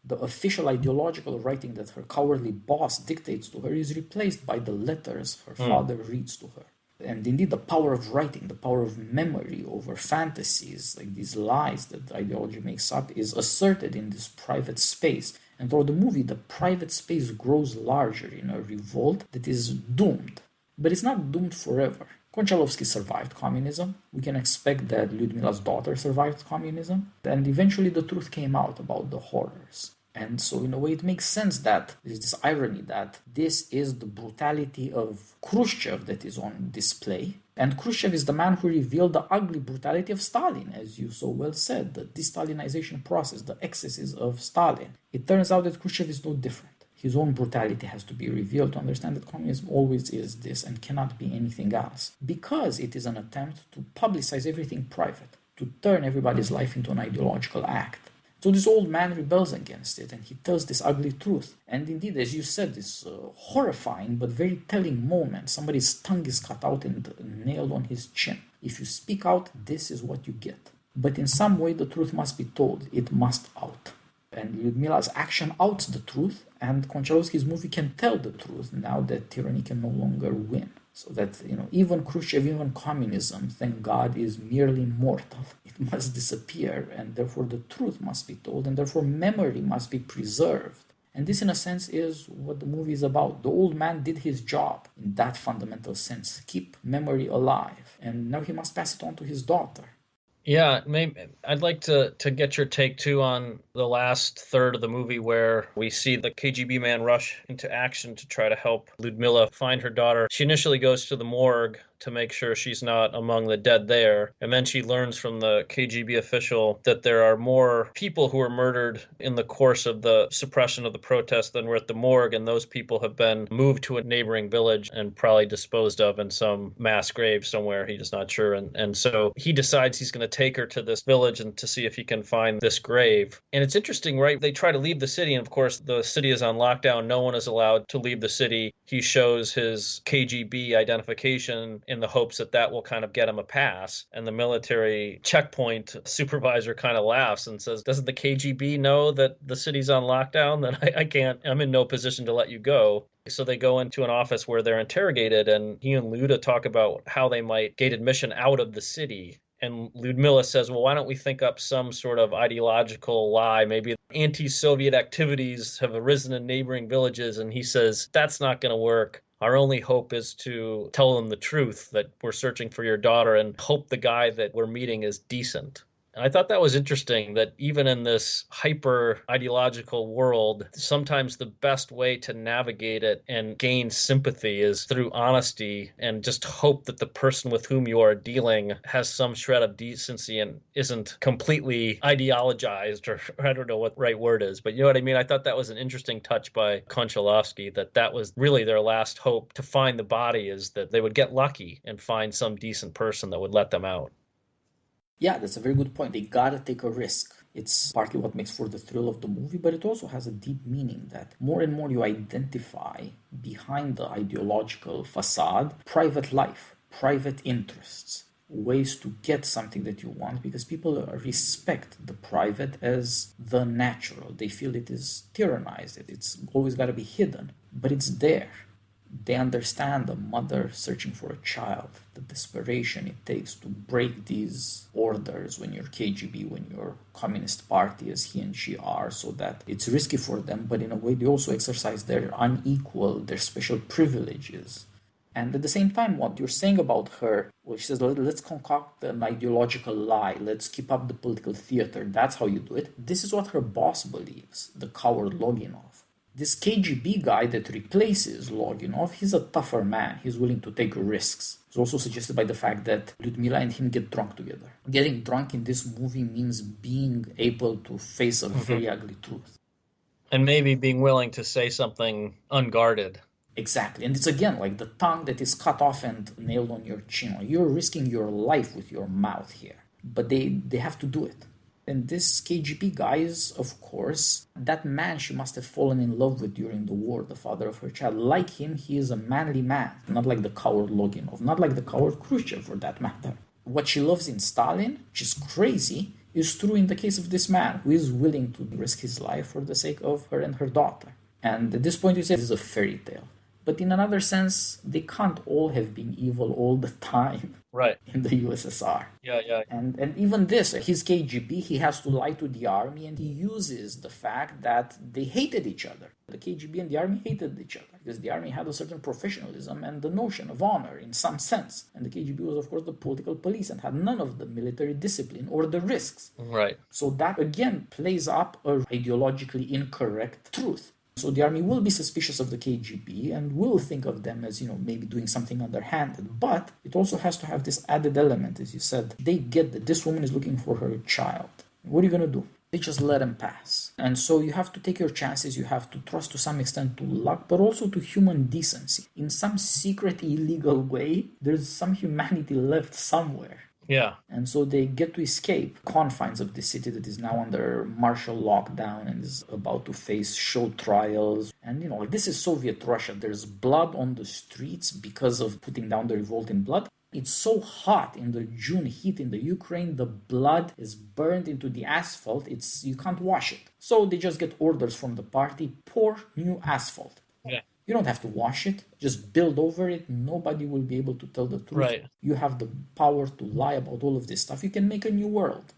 The official ideological writing that her cowardly boss dictates to her is replaced by the letters her father reads to her. And indeed, the power of writing, the power of memory over fantasies, like these lies that the ideology makes up, is asserted in this private space. And through the movie, the private space grows larger in a revolt that is doomed. But it's not doomed forever. Konchalovsky survived communism. We can expect that Lyudmila's daughter survived communism. And eventually the truth came out about the horrors. And so in a way it makes sense that there's this irony that this is the brutality of Khrushchev that is on display. And Khrushchev is the man who revealed the ugly brutality of Stalin, as you so well said, the de-Stalinization process, the excesses of Stalin. It turns out that Khrushchev is no different. His own brutality has to be revealed to understand that communism always is this and cannot be anything else. Because it is an attempt to publicize everything private, to turn everybody's life into an ideological act. So this old man rebels against it, and he tells this ugly truth. And indeed, as you said, this horrifying but very telling moment. Somebody's tongue is cut out and nailed on his chin. If you speak out, this is what you get. But in some way, the truth must be told. It must out. And Lyudmila's action outs the truth, and Konchalovsky's movie can tell the truth now that tyranny can no longer win. So that, even Khrushchev, even communism, thank God, is merely mortal. It must disappear, and therefore the truth must be told, and therefore memory must be preserved. And this, in a sense, is what the movie is about. The old man did his job in that fundamental sense, keep memory alive, and now he must pass it on to his daughter. Yeah, maybe I'd like to get your take too on the last third of the movie where we see the KGB man rush into action to try to help Lyudmila find her daughter. She initially goes to the morgue to make sure she's not among the dead there, and then she learns from the KGB official that there are more people who were murdered in the course of the suppression of the protest than were at the morgue, and those people have been moved to a neighboring village and probably disposed of in some mass grave somewhere. He's just not sure, and so he decides he's going to take her to this village and to see if he can find this grave. And it's interesting, right? They try to leave the city, and of course the city is on lockdown. No one is allowed to leave the city. He shows his KGB identification in the hopes that that will kind of get him a pass. And the military checkpoint supervisor kind of laughs and says, doesn't the KGB know that the city's on lockdown? Then I'm in no position to let you go. So they go into an office where they're interrogated, and he and Luda talk about how they might gate admission out of the city. And Lyudmila says, well, why don't we think up some sort of ideological lie? Maybe anti-Soviet activities have arisen in neighboring villages. And he says, that's not going to work. Our only hope is to tell them the truth, that we're searching for your daughter, and hope the guy that we're meeting is decent. And I thought that was interesting, that even in this hyper ideological world, sometimes the best way to navigate it and gain sympathy is through honesty, and just hope that the person with whom you are dealing has some shred of decency and isn't completely ideologized, or I don't know what the right word is, but you know what I mean? I thought that was an interesting touch by Konchalovsky, that was really their last hope to find the body, is that they would get lucky and find some decent person that would let them out. Yeah, that's a very good point. They gotta take a risk. It's partly what makes for the thrill of the movie, but it also has a deep meaning that more and more you identify behind the ideological facade private life, private interests, ways to get something that you want, because people respect the private as the natural. They feel it is tyrannized, it's always got to be hidden, but it's there. They understand a mother searching for a child, the desperation it takes to break these orders when you're KGB, when you're Communist Party, as he and she are, so that it's risky for them, but in a way they also exercise their their special privileges. And at the same time, what you're saying about her, well, she says, let's concoct an ideological lie, let's keep up the political theater, that's how you do it. This is what her boss believes, the coward Loginov. This KGB guy that replaces Loginov, he's a tougher man. He's willing to take risks. It's also suggested by the fact that Lyudmila and him get drunk together. Getting drunk in this movie means being able to face a very ugly truth. And maybe being willing to say something unguarded. Exactly. And it's again like the tongue that is cut off and nailed on your chin. You're risking your life with your mouth here. But they have to do it. And this KGB guy is, of course, that man she must have fallen in love with during the war, the father of her child. Like him, he is a manly man, not like the coward Loginov, not like the coward Khrushchev for that matter. What she loves in Stalin, which is crazy, is true in the case of this man, who is willing to risk his life for the sake of her and her daughter. And at this point you say this is a fairy tale. But in another sense, they can't all have been evil all the time. Right. In the USSR. Yeah. And even this, his KGB, he has to lie to the army, and he uses the fact that they hated each other. The KGB and the army hated each other because the army had a certain professionalism and the notion of honor in some sense. And the KGB was, of course, the political police and had none of the military discipline or the risks. Right. So that, again, plays up a ideologically incorrect truth. So the army will be suspicious of the KGB and will think of them as, maybe doing something underhanded. But it also has to have this added element, as you said. They get that this woman is looking for her child. What are you going to do? They just let him pass. And so you have to take your chances. You have to trust to some extent to luck, but also to human decency. In some secret, illegal way, there's some humanity left somewhere. Yeah. And so they get to escape confines of the city that is now under martial lockdown and is about to face show trials. And like this is Soviet Russia. There's blood on the streets because of putting down the revolt in blood. It's so hot in the June heat in the Ukraine, the blood is burned into the asphalt. You can't wash it. So they just get orders from the party, pour new asphalt. Yeah. You don't have to wash it, just build over it. Nobody will be able to tell the truth. Right. You have the power to lie about all of this stuff. You can make a new world.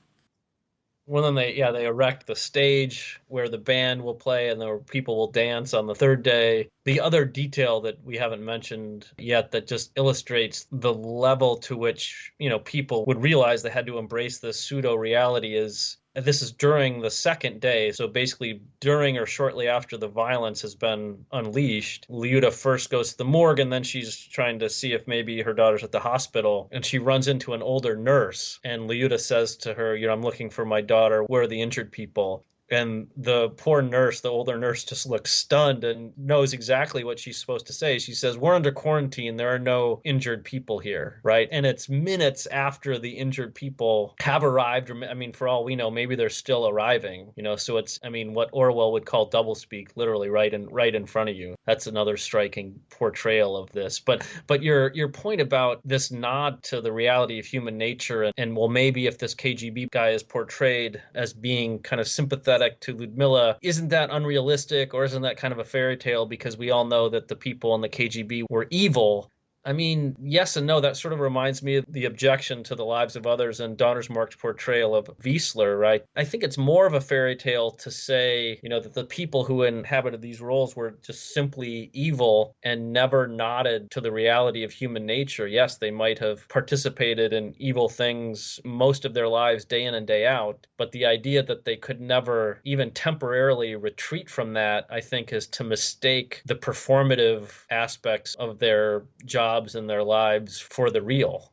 Well, then they erect the stage where the band will play and the people will dance on the third day. The other detail that we haven't mentioned yet that just illustrates the level to which, people would realize they had to embrace this pseudo reality is this is during the second day. So basically during or shortly after the violence has been unleashed, Lyuda first goes to the morgue and then she's trying to see if maybe her daughter's at the hospital and she runs into an older nurse and Lyuda says to her, I'm looking for my daughter. Where are the injured people? And the poor nurse, the older nurse, just looks stunned and knows exactly what she's supposed to say. She says, we're under quarantine. There are no injured people here, right? And it's minutes after the injured people have arrived. For all we know, maybe they're still arriving, so it's, what Orwell would call doublespeak, literally right in front of you. That's another striking portrayal of this. But your point about this nod to the reality of human nature and well, maybe if this KGB guy is portrayed as being kind of sympathetic to Ludmilla, isn't that unrealistic or isn't that kind of a fairy tale because we all know that the people in the KGB were evil? Yes and no. That sort of reminds me of the objection to the lives of others and Donnersmarck's portrayal of Wiesler, right? I think it's more of a fairy tale to say, that the people who inhabited these roles were just simply evil and never nodded to the reality of human nature. Yes, they might have participated in evil things most of their lives, day in and day out, but the idea that they could never even temporarily retreat from that, I think, is to mistake the performative aspects of their jobs and their lives for the real.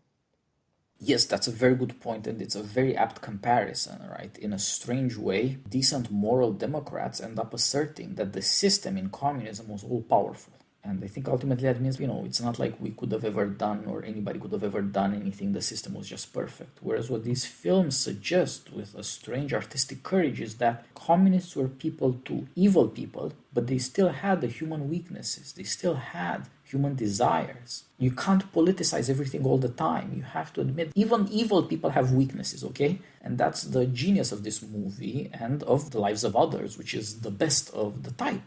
Yes, that's a very good point, and it's a very apt comparison, right? In a strange way, decent moral Democrats end up asserting that the system in communism was all powerful. And I think ultimately that means, it's not like we could have ever done or anybody could have ever done anything. The system was just perfect. Whereas what these films suggest with a strange artistic courage is that communists were people to evil people, but they still had the human weaknesses. They still had human desires. You can't politicize everything all the time. You have to admit, even evil people have weaknesses, okay? And that's the genius of this movie and of The Lives of Others, which is the best of the type.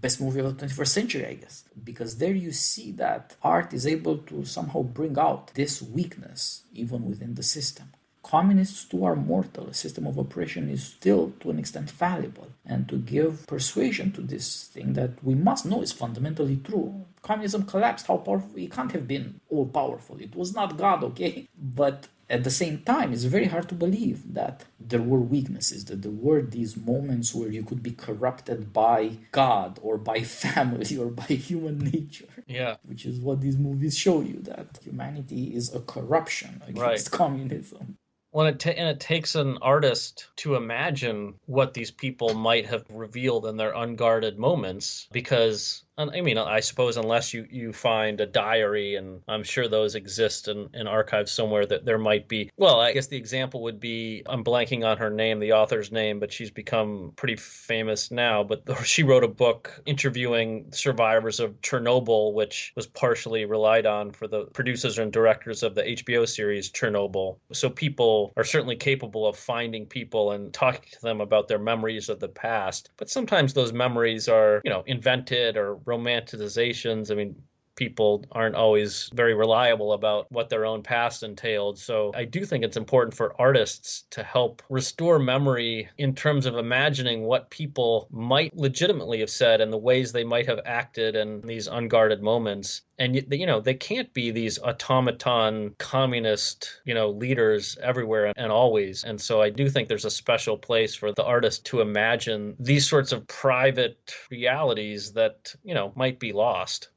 Best movie of the 21st century, I guess. Because there you see that art is able to somehow bring out this weakness even within the system. Communists too are mortal. A system of oppression is still to an extent fallible. And to give persuasion to this thing that we must know is fundamentally true. Communism collapsed. How powerful? It can't have been all powerful. It was not God, okay? But at the same time, it's very hard to believe that there were weaknesses, that there were these moments where you could be corrupted by God or by family or by human nature. Yeah. Which is what these movies show you, that humanity is a corruption against communism. Well, it takes an artist to imagine what these people might have revealed in their unguarded moments because I suppose unless you find a diary, and I'm sure those exist in archives somewhere, that there might be. Well, I guess the example would be, I'm blanking on her name, the author's name, but she's become pretty famous now. But she wrote a book interviewing survivors of Chernobyl, which was partially relied on for the producers and directors of the HBO series Chernobyl. So people are certainly capable of finding people and talking to them about their memories of the past. But sometimes those memories are, invented or romanticizations. People aren't always very reliable about what their own past entailed. So I do think it's important for artists to help restore memory in terms of imagining what people might legitimately have said and the ways they might have acted in these unguarded moments. And, they can't be these automaton communist, leaders everywhere and always. And so I do think there's a special place for the artist to imagine these sorts of private realities that, might be lost.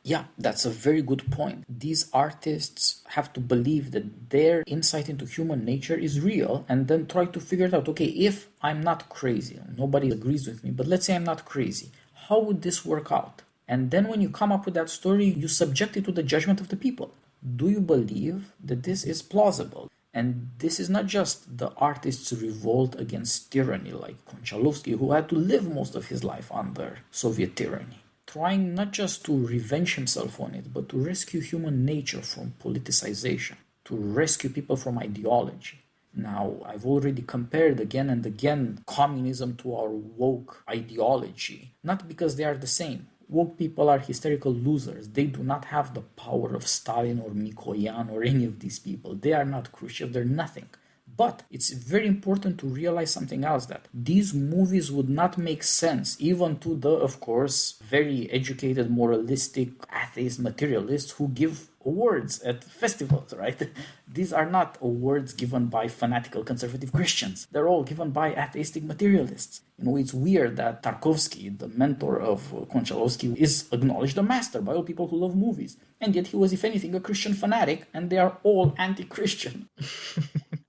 Yeah, that's a very good point. These artists have to believe that their insight into human nature is real and then try to figure it out. Okay, if I'm not crazy, nobody agrees with me, but let's say I'm not crazy, how would this work out? And then when you come up with that story, you subject it to the judgment of the people. Do you believe that this is plausible? And this is not just the artist's revolt against tyranny like Konchalovsky, who had to live most of his life under Soviet tyranny, trying not just to revenge himself on it, but to rescue human nature from politicization, to rescue people from ideology. Now, I've already compared again and again communism to our woke ideology, not because they are the same. Woke people are hysterical losers. They do not have the power of Stalin or Mikoyan or any of these people. They are not Khrushchev, they're nothing. But it's very important to realize something else, that these movies would not make sense even to the, of course, very educated, moralistic, atheist materialists who give awards at festivals, right? These are not awards given by fanatical conservative Christians. They're all given by atheistic materialists. It's weird that Tarkovsky, the mentor of Konchalovsky, is acknowledged a master by all people who love movies. And yet he was, if anything, a Christian fanatic, and they are all anti-Christian.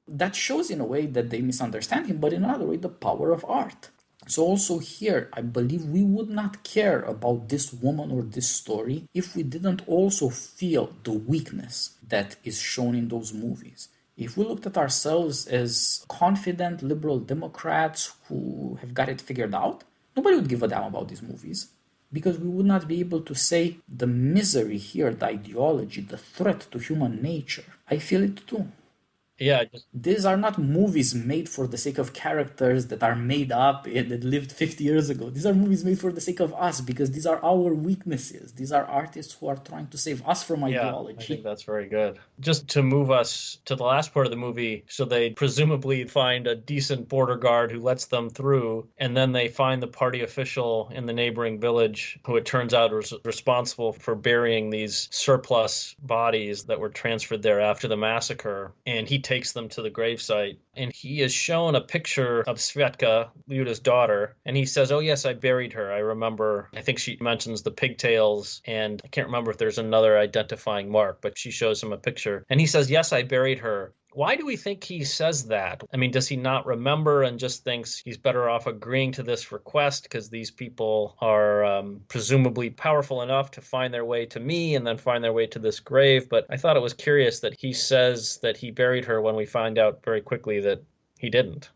That shows in a way that they misunderstand him, but in another way, the power of art. So also here, I believe we would not care about this woman or this story if we didn't also feel the weakness that is shown in those movies. If we looked at ourselves as confident liberal Democrats who have got it figured out, nobody would give a damn about these movies, because we would not be able to say the misery here, the ideology, the threat to human nature. I feel it too. Yeah, These are not movies made for the sake of characters that are made up and that lived 50 years ago. These are movies made for the sake of us, because these are our weaknesses. These are artists who are trying to save us from ideology. I think that's very good. Just to move us to the last part of the movie, so they presumably find a decent border guard who lets them through, and then they find the party official in the neighboring village who it turns out was responsible for burying these surplus bodies that were transferred there after the massacre. And he takes them to the gravesite, and he is shown a picture of Svetka, Lyuda's daughter, and he says, "Oh yes, I buried her. I remember." I think she mentions the pigtails, and I can't remember if there's another identifying mark, but she shows him a picture, and he says, "Yes, I buried her." Why do we think he says that? I mean, does he not remember and just thinks he's better off agreeing to this request because these people are presumably powerful enough to find their way to me and then find their way to this grave? But I thought it was curious that he says that he buried her when we find out very quickly that he didn't.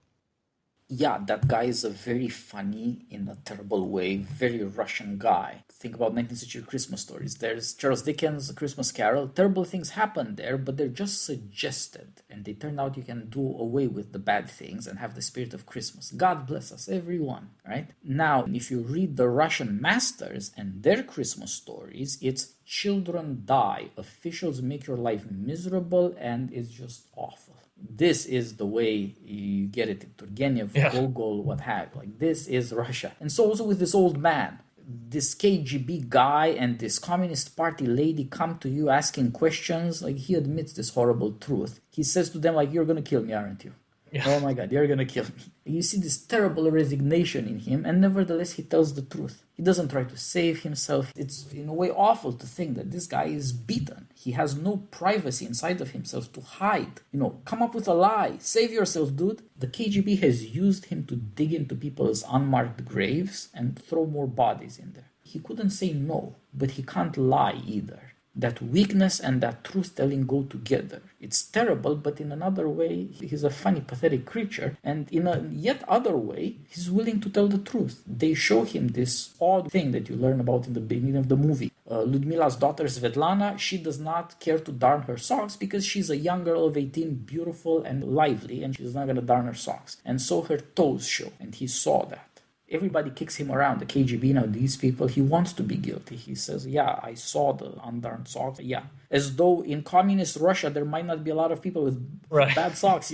Yeah, that guy is a very funny, in a terrible way, very Russian guy. Think about 19th century Christmas stories. There's Charles Dickens' A Christmas Carol. Terrible things happen there, but they're just suggested. And they turn out you can do away with the bad things and have the spirit of Christmas. God bless us, everyone, right? Now, if you read the Russian masters and their Christmas stories, it's children die, officials make your life miserable, and it's just awful. This is the way you get it in Turgenev, Gogol, what have you. Like, this is Russia. And so also with this old man, this KGB guy and this Communist Party lady come to you asking questions. Like, he admits this horrible truth. He says to them, like, "You're going to kill me, aren't you? Yeah. Oh my God, you're going to kill me." You see this terrible resignation in him, and nevertheless he tells the truth. He doesn't try to save himself. It's in a way awful to think that this guy is beaten. He has no privacy inside of himself to hide. Come up with a lie. Save yourself, dude. The KGB has used him to dig into people's unmarked graves and throw more bodies in there. He couldn't say no, but he can't lie either. That weakness and that truth-telling go together. It's terrible, but in another way, he's a funny, pathetic creature. And in a yet other way, he's willing to tell the truth. They show him this odd thing that you learn about in the beginning of the movie. Ludmila's daughter, Svetlana, she does not care to darn her socks because she's a young girl of 18, beautiful and lively, and she's not going to darn her socks. And so her toes show, and he saw that. Everybody kicks him around, the KGB, these people, he wants to be guilty. He says, "Yeah, I saw the undarned socks." Yeah. As though in communist Russia, there might not be a lot of people with bad socks,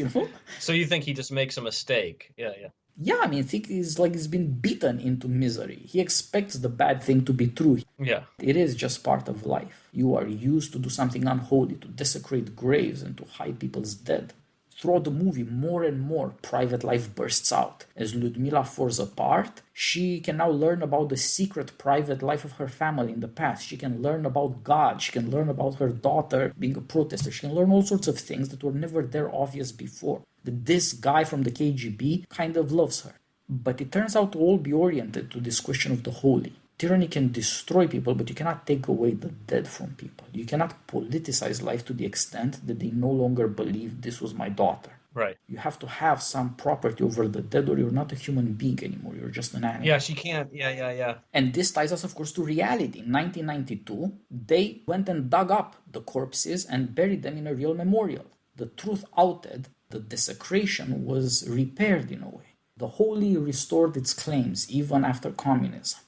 So you think he just makes a mistake? Yeah. Yeah, I think he's like he's been beaten into misery. He expects the bad thing to be true. Yeah. It is just part of life. You are used to do something unholy, to desecrate graves and to hide people's dead. Throughout the movie, more and more private life bursts out. As Ludmila falls apart, she can now learn about the secret private life of her family in the past. She can learn about God. She can learn about her daughter being a protester. She can learn all sorts of things that were never there obvious before. That this guy from the KGB kind of loves her. But it turns out to all be oriented to this question of the holy. Tyranny can destroy people, but you cannot take away the dead from people. You cannot politicize life to the extent that they no longer believe this was my daughter. Right. You have to have some property over the dead, or you're not a human being anymore. You're just an animal. Yeah, she can't. Yeah. And this ties us, of course, to reality. In 1992, they went and dug up the corpses and buried them in a real memorial. The truth outed, the desecration was repaired in a way. The holy restored its claims even after communism.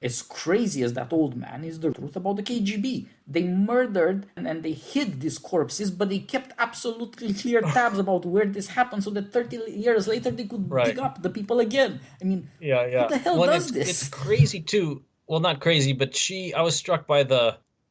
As crazy as that old man is the truth about the KGB. They murdered and they hid these corpses, but they kept absolutely clear tabs about where this happened so that 30 years later they could dig up the people again. I mean, who the hell does this? It's crazy too. Well, not crazy, but I was struck by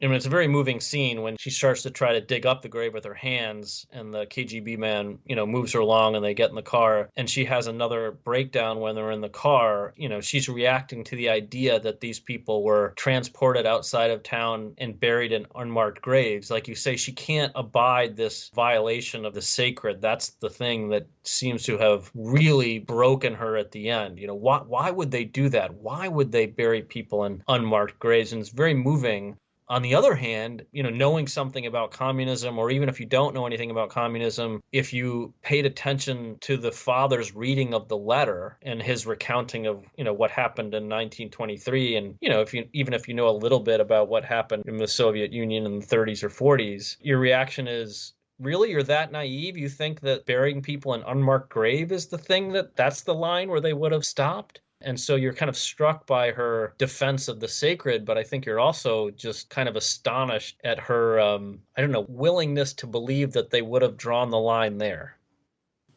it's a very moving scene when she starts to try to dig up the grave with her hands, and the KGB man, moves her along, and they get in the car, and she has another breakdown when they're in the car. She's reacting to the idea that these people were transported outside of town and buried in unmarked graves. Like you say, she can't abide this violation of the sacred. That's the thing that seems to have really broken her at the end. Why would they do that? Why would they bury people in unmarked graves? And it's very moving. On the other hand, knowing something about communism, or even if you don't know anything about communism, if you paid attention to the father's reading of the letter and his recounting of, what happened in 1923, and, if you know a little bit about what happened in the Soviet Union in the 30s or 40s, your reaction is, really, you're that naive? You think that burying people in unmarked grave is the thing that's the line where they would have stopped? And so you're kind of struck by her defense of the sacred, but I think you're also just kind of astonished at her, willingness to believe that they would have drawn the line there.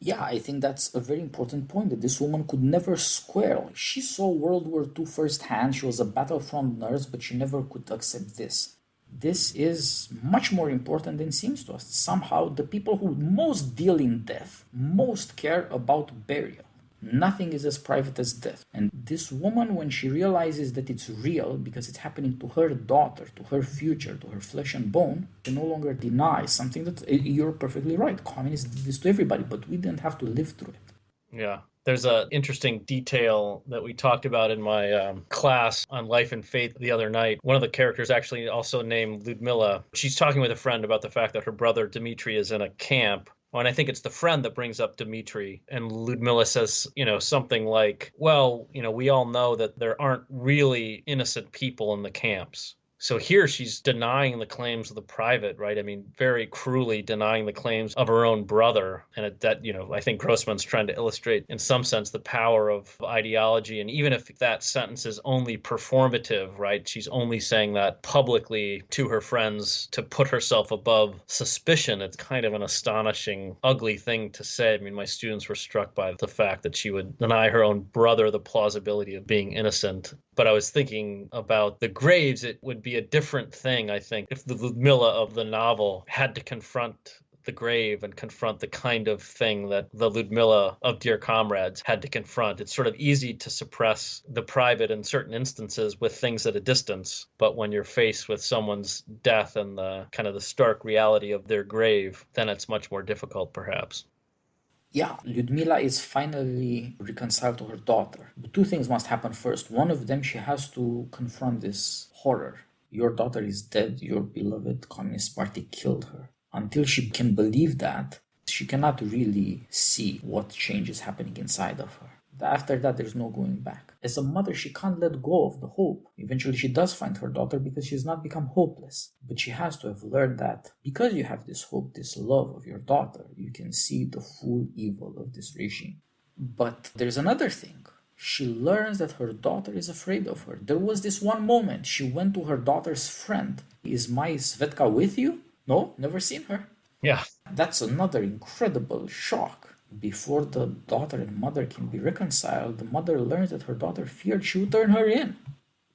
Yeah, I think that's a very important point, that this woman could never square. She saw World War II firsthand. She was a battlefront nurse, but she never could accept this. This is much more important than seems to us. Somehow, the people who most deal in death most care about burial. Nothing is as private as death. And this woman, when she realizes that it's real because it's happening to her daughter, to her future, to her flesh and bone, she no longer denies something that, you're perfectly right, communists did this to everybody, but we didn't have to live through it. Yeah. There's an interesting detail that we talked about in my class on life and faith the other night. One of the characters, actually also named Ludmila, she's talking with a friend about the fact that her brother Dmitry is in a camp. And I think it's the friend that brings up Dmitry. And Ludmila says, something like, well, we all know that there aren't really innocent people in the camps. So here she's denying the claims of the private, right? I mean, very cruelly denying the claims of her own brother. And I think Grossman's trying to illustrate in some sense the power of ideology. And even if that sentence is only performative, right? She's only saying that publicly to her friends to put herself above suspicion. It's kind of an astonishing, ugly thing to say. I mean, my students were struck by the fact that she would deny her own brother the plausibility of being innocent. But I was thinking about the graves, it would be a different thing, I think, if the Ludmila of the novel had to confront the grave and confront the kind of thing that the Ludmila of Dear Comrades had to confront. It's sort of easy to suppress the private in certain instances with things at a distance. But when you're faced with someone's death and the kind of the stark reality of their grave, then it's much more difficult, perhaps. Yeah, Ludmila is finally reconciled to her daughter. But two things must happen first. One of them, she has to confront this horror. Your daughter is dead. Your beloved Communist Party killed her. Until she can believe that, she cannot really see what change is happening inside of her. After that, there's no going back. As a mother, she can't let go of the hope. Eventually, she does find her daughter because she's not become hopeless. But she has to have learned that because you have this hope, this love of your daughter, you can see the full evil of this regime. But there's another thing. She learns that her daughter is afraid of her. There was this one moment she went to her daughter's friend. Is my Svetka with you? No, never seen her. Yeah. That's another incredible shock. Before the daughter and mother can be reconciled, the mother learns that her daughter feared she would turn her in.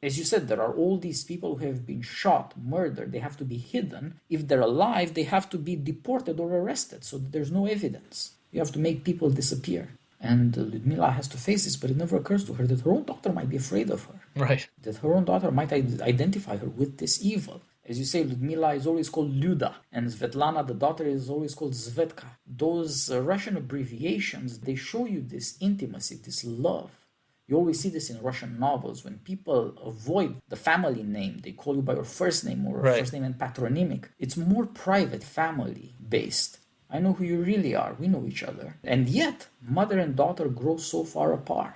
As you said, there are all these people who have been shot, murdered. They have to be hidden. If they're alive, they have to be deported or arrested so that there's no evidence. You have to make people disappear. And Ludmila has to face this, but it never occurs to her that her own daughter might be afraid of her. Right. That her own daughter might identify her with this evil. As you say, Ludmila is always called Luda, and Svetlana, the daughter, is always called Svetka. Those Russian abbreviations, they show you this intimacy, this love. You always see this in Russian novels when people avoid the family name. They call you by your first name or Right. first name and patronymic. It's more private, family based. I know who you really are. We know each other. And yet, mother and daughter grow so far apart.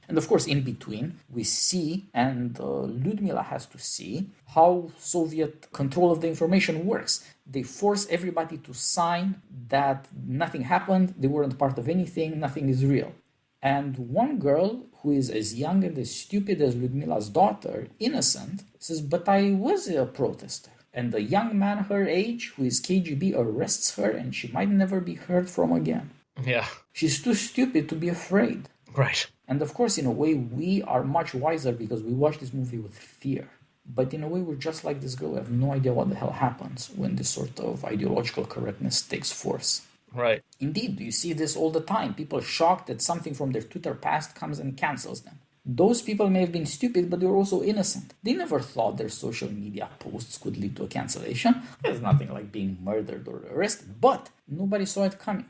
And of course, in between, we see, and Ludmila has to see, how Soviet control of the information works. They force everybody to sign that nothing happened, they weren't part of anything, nothing is real. And one girl who is as young and as stupid as Ludmila's daughter, innocent, says, "But I was a protester." And a young man her age, who is KGB, arrests her and she might never be heard from again. Yeah. She's too stupid to be afraid. Right. And of course, in a way, we are much wiser because we watch this movie with fear. But in a way, we're just like this girl. We have no idea what the hell happens when this sort of ideological correctness takes force. Right. Indeed, you see this all the time. People shocked that something from their Twitter past comes and cancels them. Those people may have been stupid, but they were also innocent. They never thought their social media posts could lead to a cancellation. There's nothing like being murdered or arrested, but nobody saw it coming.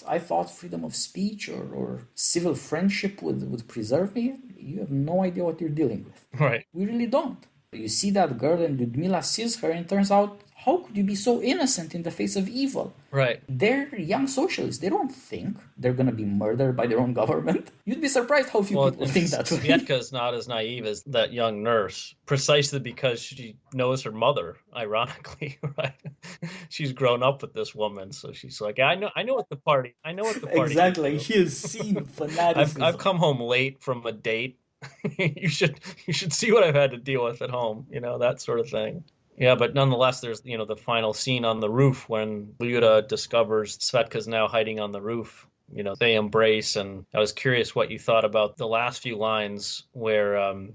I thought freedom of speech or civil friendship would preserve me. You have no idea what you're dealing with. Right. We really don't. You see that girl and Ludmila sees her and it turns out, how could you be so innocent in the face of evil? Right. They're young socialists. They don't think they're going to be murdered by their own government. You'd be surprised how few people think that way. Svietka is not as naive as that young nurse, precisely because she knows her mother, ironically, right? She's grown up with this woman, so she's like, I know what the party Exactly. is. She has seen fanaticism. I've come home late from a date. You should see what I've had to deal with at home, that sort of thing. Yeah, but nonetheless, there's, the final scene on the roof when Lyuda discovers Svetka's now hiding on the roof. They embrace, and I was curious what you thought about the last few lines where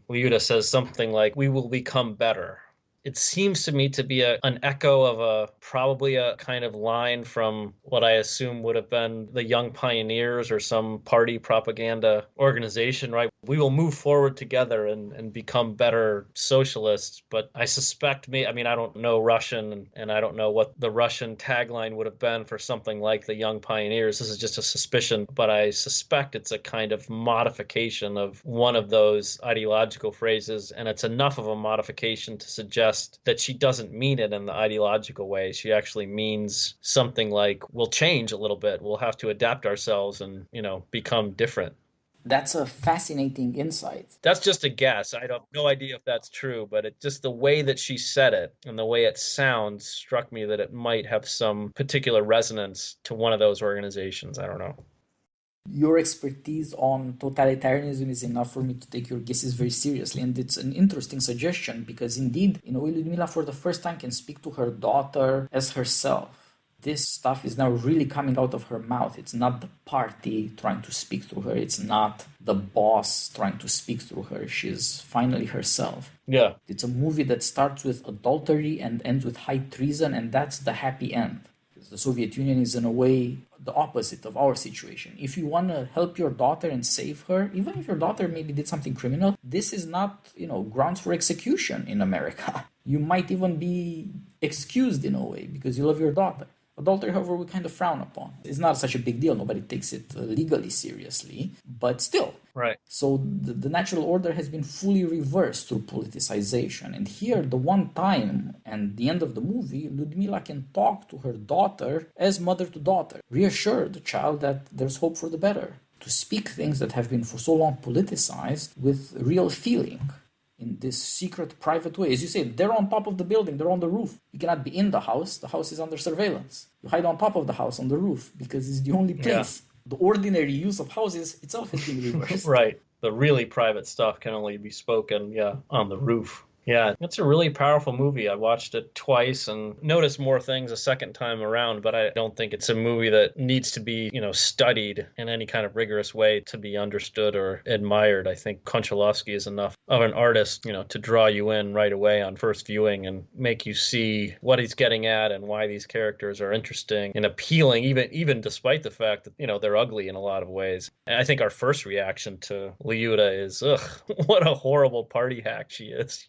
Lyuda says something like, "We will become better." It seems to me to be an echo of probably a kind of line from what I assume would have been the Young Pioneers or some party propaganda organization, right? We will move forward together and become better socialists. But I suspect I don't know Russian and I don't know what the Russian tagline would have been for something like the Young Pioneers. This is just a suspicion, but I suspect it's a kind of modification of one of those ideological phrases. And it's enough of a modification to suggest that she doesn't mean it in the ideological way. She actually means something like, we'll change a little bit. We'll have to adapt ourselves and, become different. That's a fascinating insight. That's just a guess. I have no idea if that's true, but it just the way that she said it and the way it sounds struck me that it might have some particular resonance to one of those organizations. I don't know. Your expertise on totalitarianism is enough for me to take your guesses very seriously, and it's an interesting suggestion because indeed, in a way, Ludmila for the first time can speak to her daughter as herself. This stuff is now really coming out of her mouth. It's not the party trying to speak through her. It's not the boss trying to speak through her. She's finally herself. Yeah. It's a movie that starts with adultery and ends with high treason, and that's the happy end. The Soviet Union is in a way the opposite of our situation. If you want to help your daughter and save her, even if your daughter maybe did something criminal, this is not, grounds for execution in America. You might even be excused in a way because you love your daughter. Adultery, however, we kind of frown upon. It's not such a big deal. Nobody takes it legally seriously, but still. Right. So the natural order has been fully reversed through politicization. And here, the one time and the end of the movie, Ludmila can talk to her daughter as mother to daughter, reassure the child that there's hope for the better, to speak things that have been for so long politicized with real feeling. In this secret, private way. As you say, they're on top of the building, they're on the roof. You cannot be in the house is under surveillance. You hide on top of the house on the roof because it's the only place. Yeah. The ordinary use of houses itself has been reversed. Right. The really private stuff can only be spoken, on the roof. Yeah, it's a really powerful movie. I watched it twice and noticed more things a second time around, but I don't think it's a movie that needs to be, studied in any kind of rigorous way to be understood or admired. I think Konchalovsky is enough of an artist, to draw you in right away on first viewing and make you see what he's getting at and why these characters are interesting and appealing, even despite the fact that, they're ugly in a lot of ways. And I think our first reaction to Lyuda is, ugh, what a horrible party hack she is,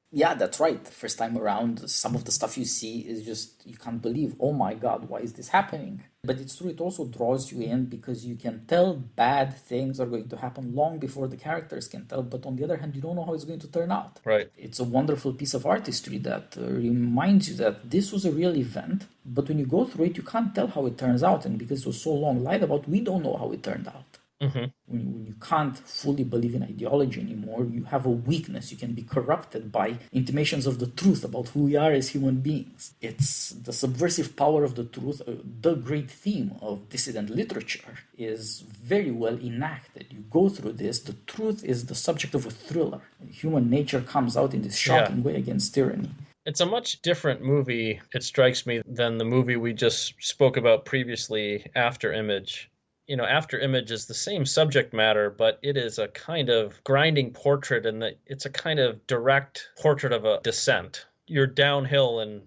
Yeah, that's right. The first time around, some of the stuff you see is just, you can't believe, oh my God, why is this happening? But it's true, it also draws you in because you can tell bad things are going to happen long before the characters can tell. But on the other hand, you don't know how it's going to turn out. Right. It's a wonderful piece of artistry that reminds you that this was a real event. But when you go through it, you can't tell how it turns out. And because it was so long lied about, we don't know how it turned out. Mm-hmm. When you can't fully believe in ideology anymore, you have a weakness. You can be corrupted by intimations of the truth about who we are as human beings. It's the subversive power of the truth. The great theme of dissident literature is very well enacted. You go through this, the truth is the subject of a thriller. Human nature comes out in this shocking way against tyranny. It's a much different movie, it strikes me, than the movie we just spoke about previously, After Image. After Image is the same subject matter, but it is a kind of grinding portrait, and it's a kind of direct portrait of a descent. You're downhill and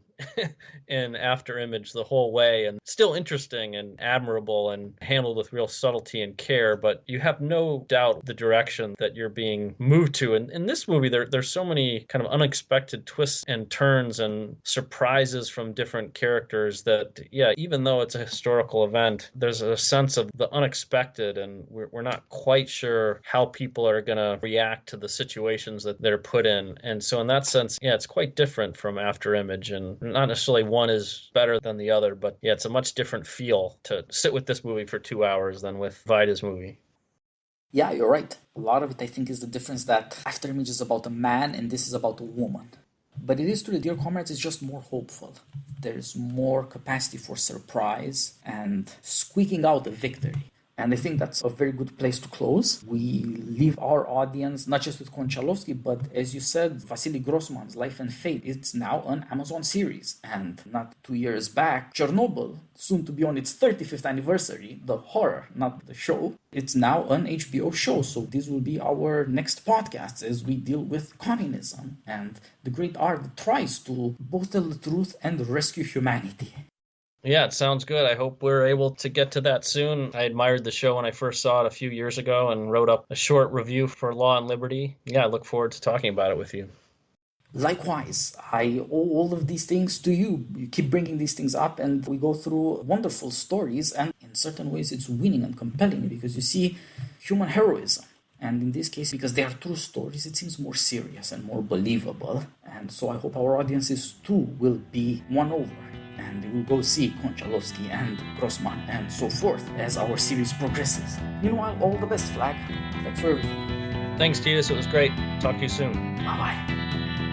in After Image the whole way, and still interesting and admirable and handled with real subtlety and care, but you have no doubt the direction that you're being moved to. And in this movie, there's so many kind of unexpected twists and turns and surprises from different characters that, yeah, even though it's a historical event, there's a sense of the unexpected, and we're not quite sure how people are going to react to the situations that they're put in. And so in that sense, yeah, it's quite different from After Image, and not necessarily one is better than the other, but yeah, it's a much different feel to sit with this movie for 2 hours than with Vida's movie. Yeah, you're right. A lot of it, I think, is the difference that After Image is about a man and this is about a woman. But it is true that Dear Comrades is just more hopeful. There's more capacity for surprise and squeaking out a victory. And I think that's a very good place to close. We leave our audience, not just with Konchalovsky, but as you said, Vasily Grossman's Life and Fate. It's now an Amazon series. And not 2 years back, Chernobyl, soon to be on its 35th anniversary, the horror, not the show, it's now an HBO show. So this will be our next podcast as we deal with communism and the great art that tries to both tell the truth and rescue humanity. Yeah, it sounds good. I hope we're able to get to that soon. I admired the show when I first saw it a few years ago and wrote up a short review for Law and Liberty. Yeah, I look forward to talking about it with you. Likewise, I owe all of these things to you. You keep bringing these things up and we go through wonderful stories, and in certain ways it's winning and compelling because you see human heroism. And in this case, because they are true stories, it seems more serious and more believable. And so I hope our audiences too will be won over. And we will go see Konchalovsky and Grossman and so forth as our series progresses. Meanwhile, all the best, Flag. Thanks for everything. Thanks, Titus. It was great. Talk to you soon. Bye-bye.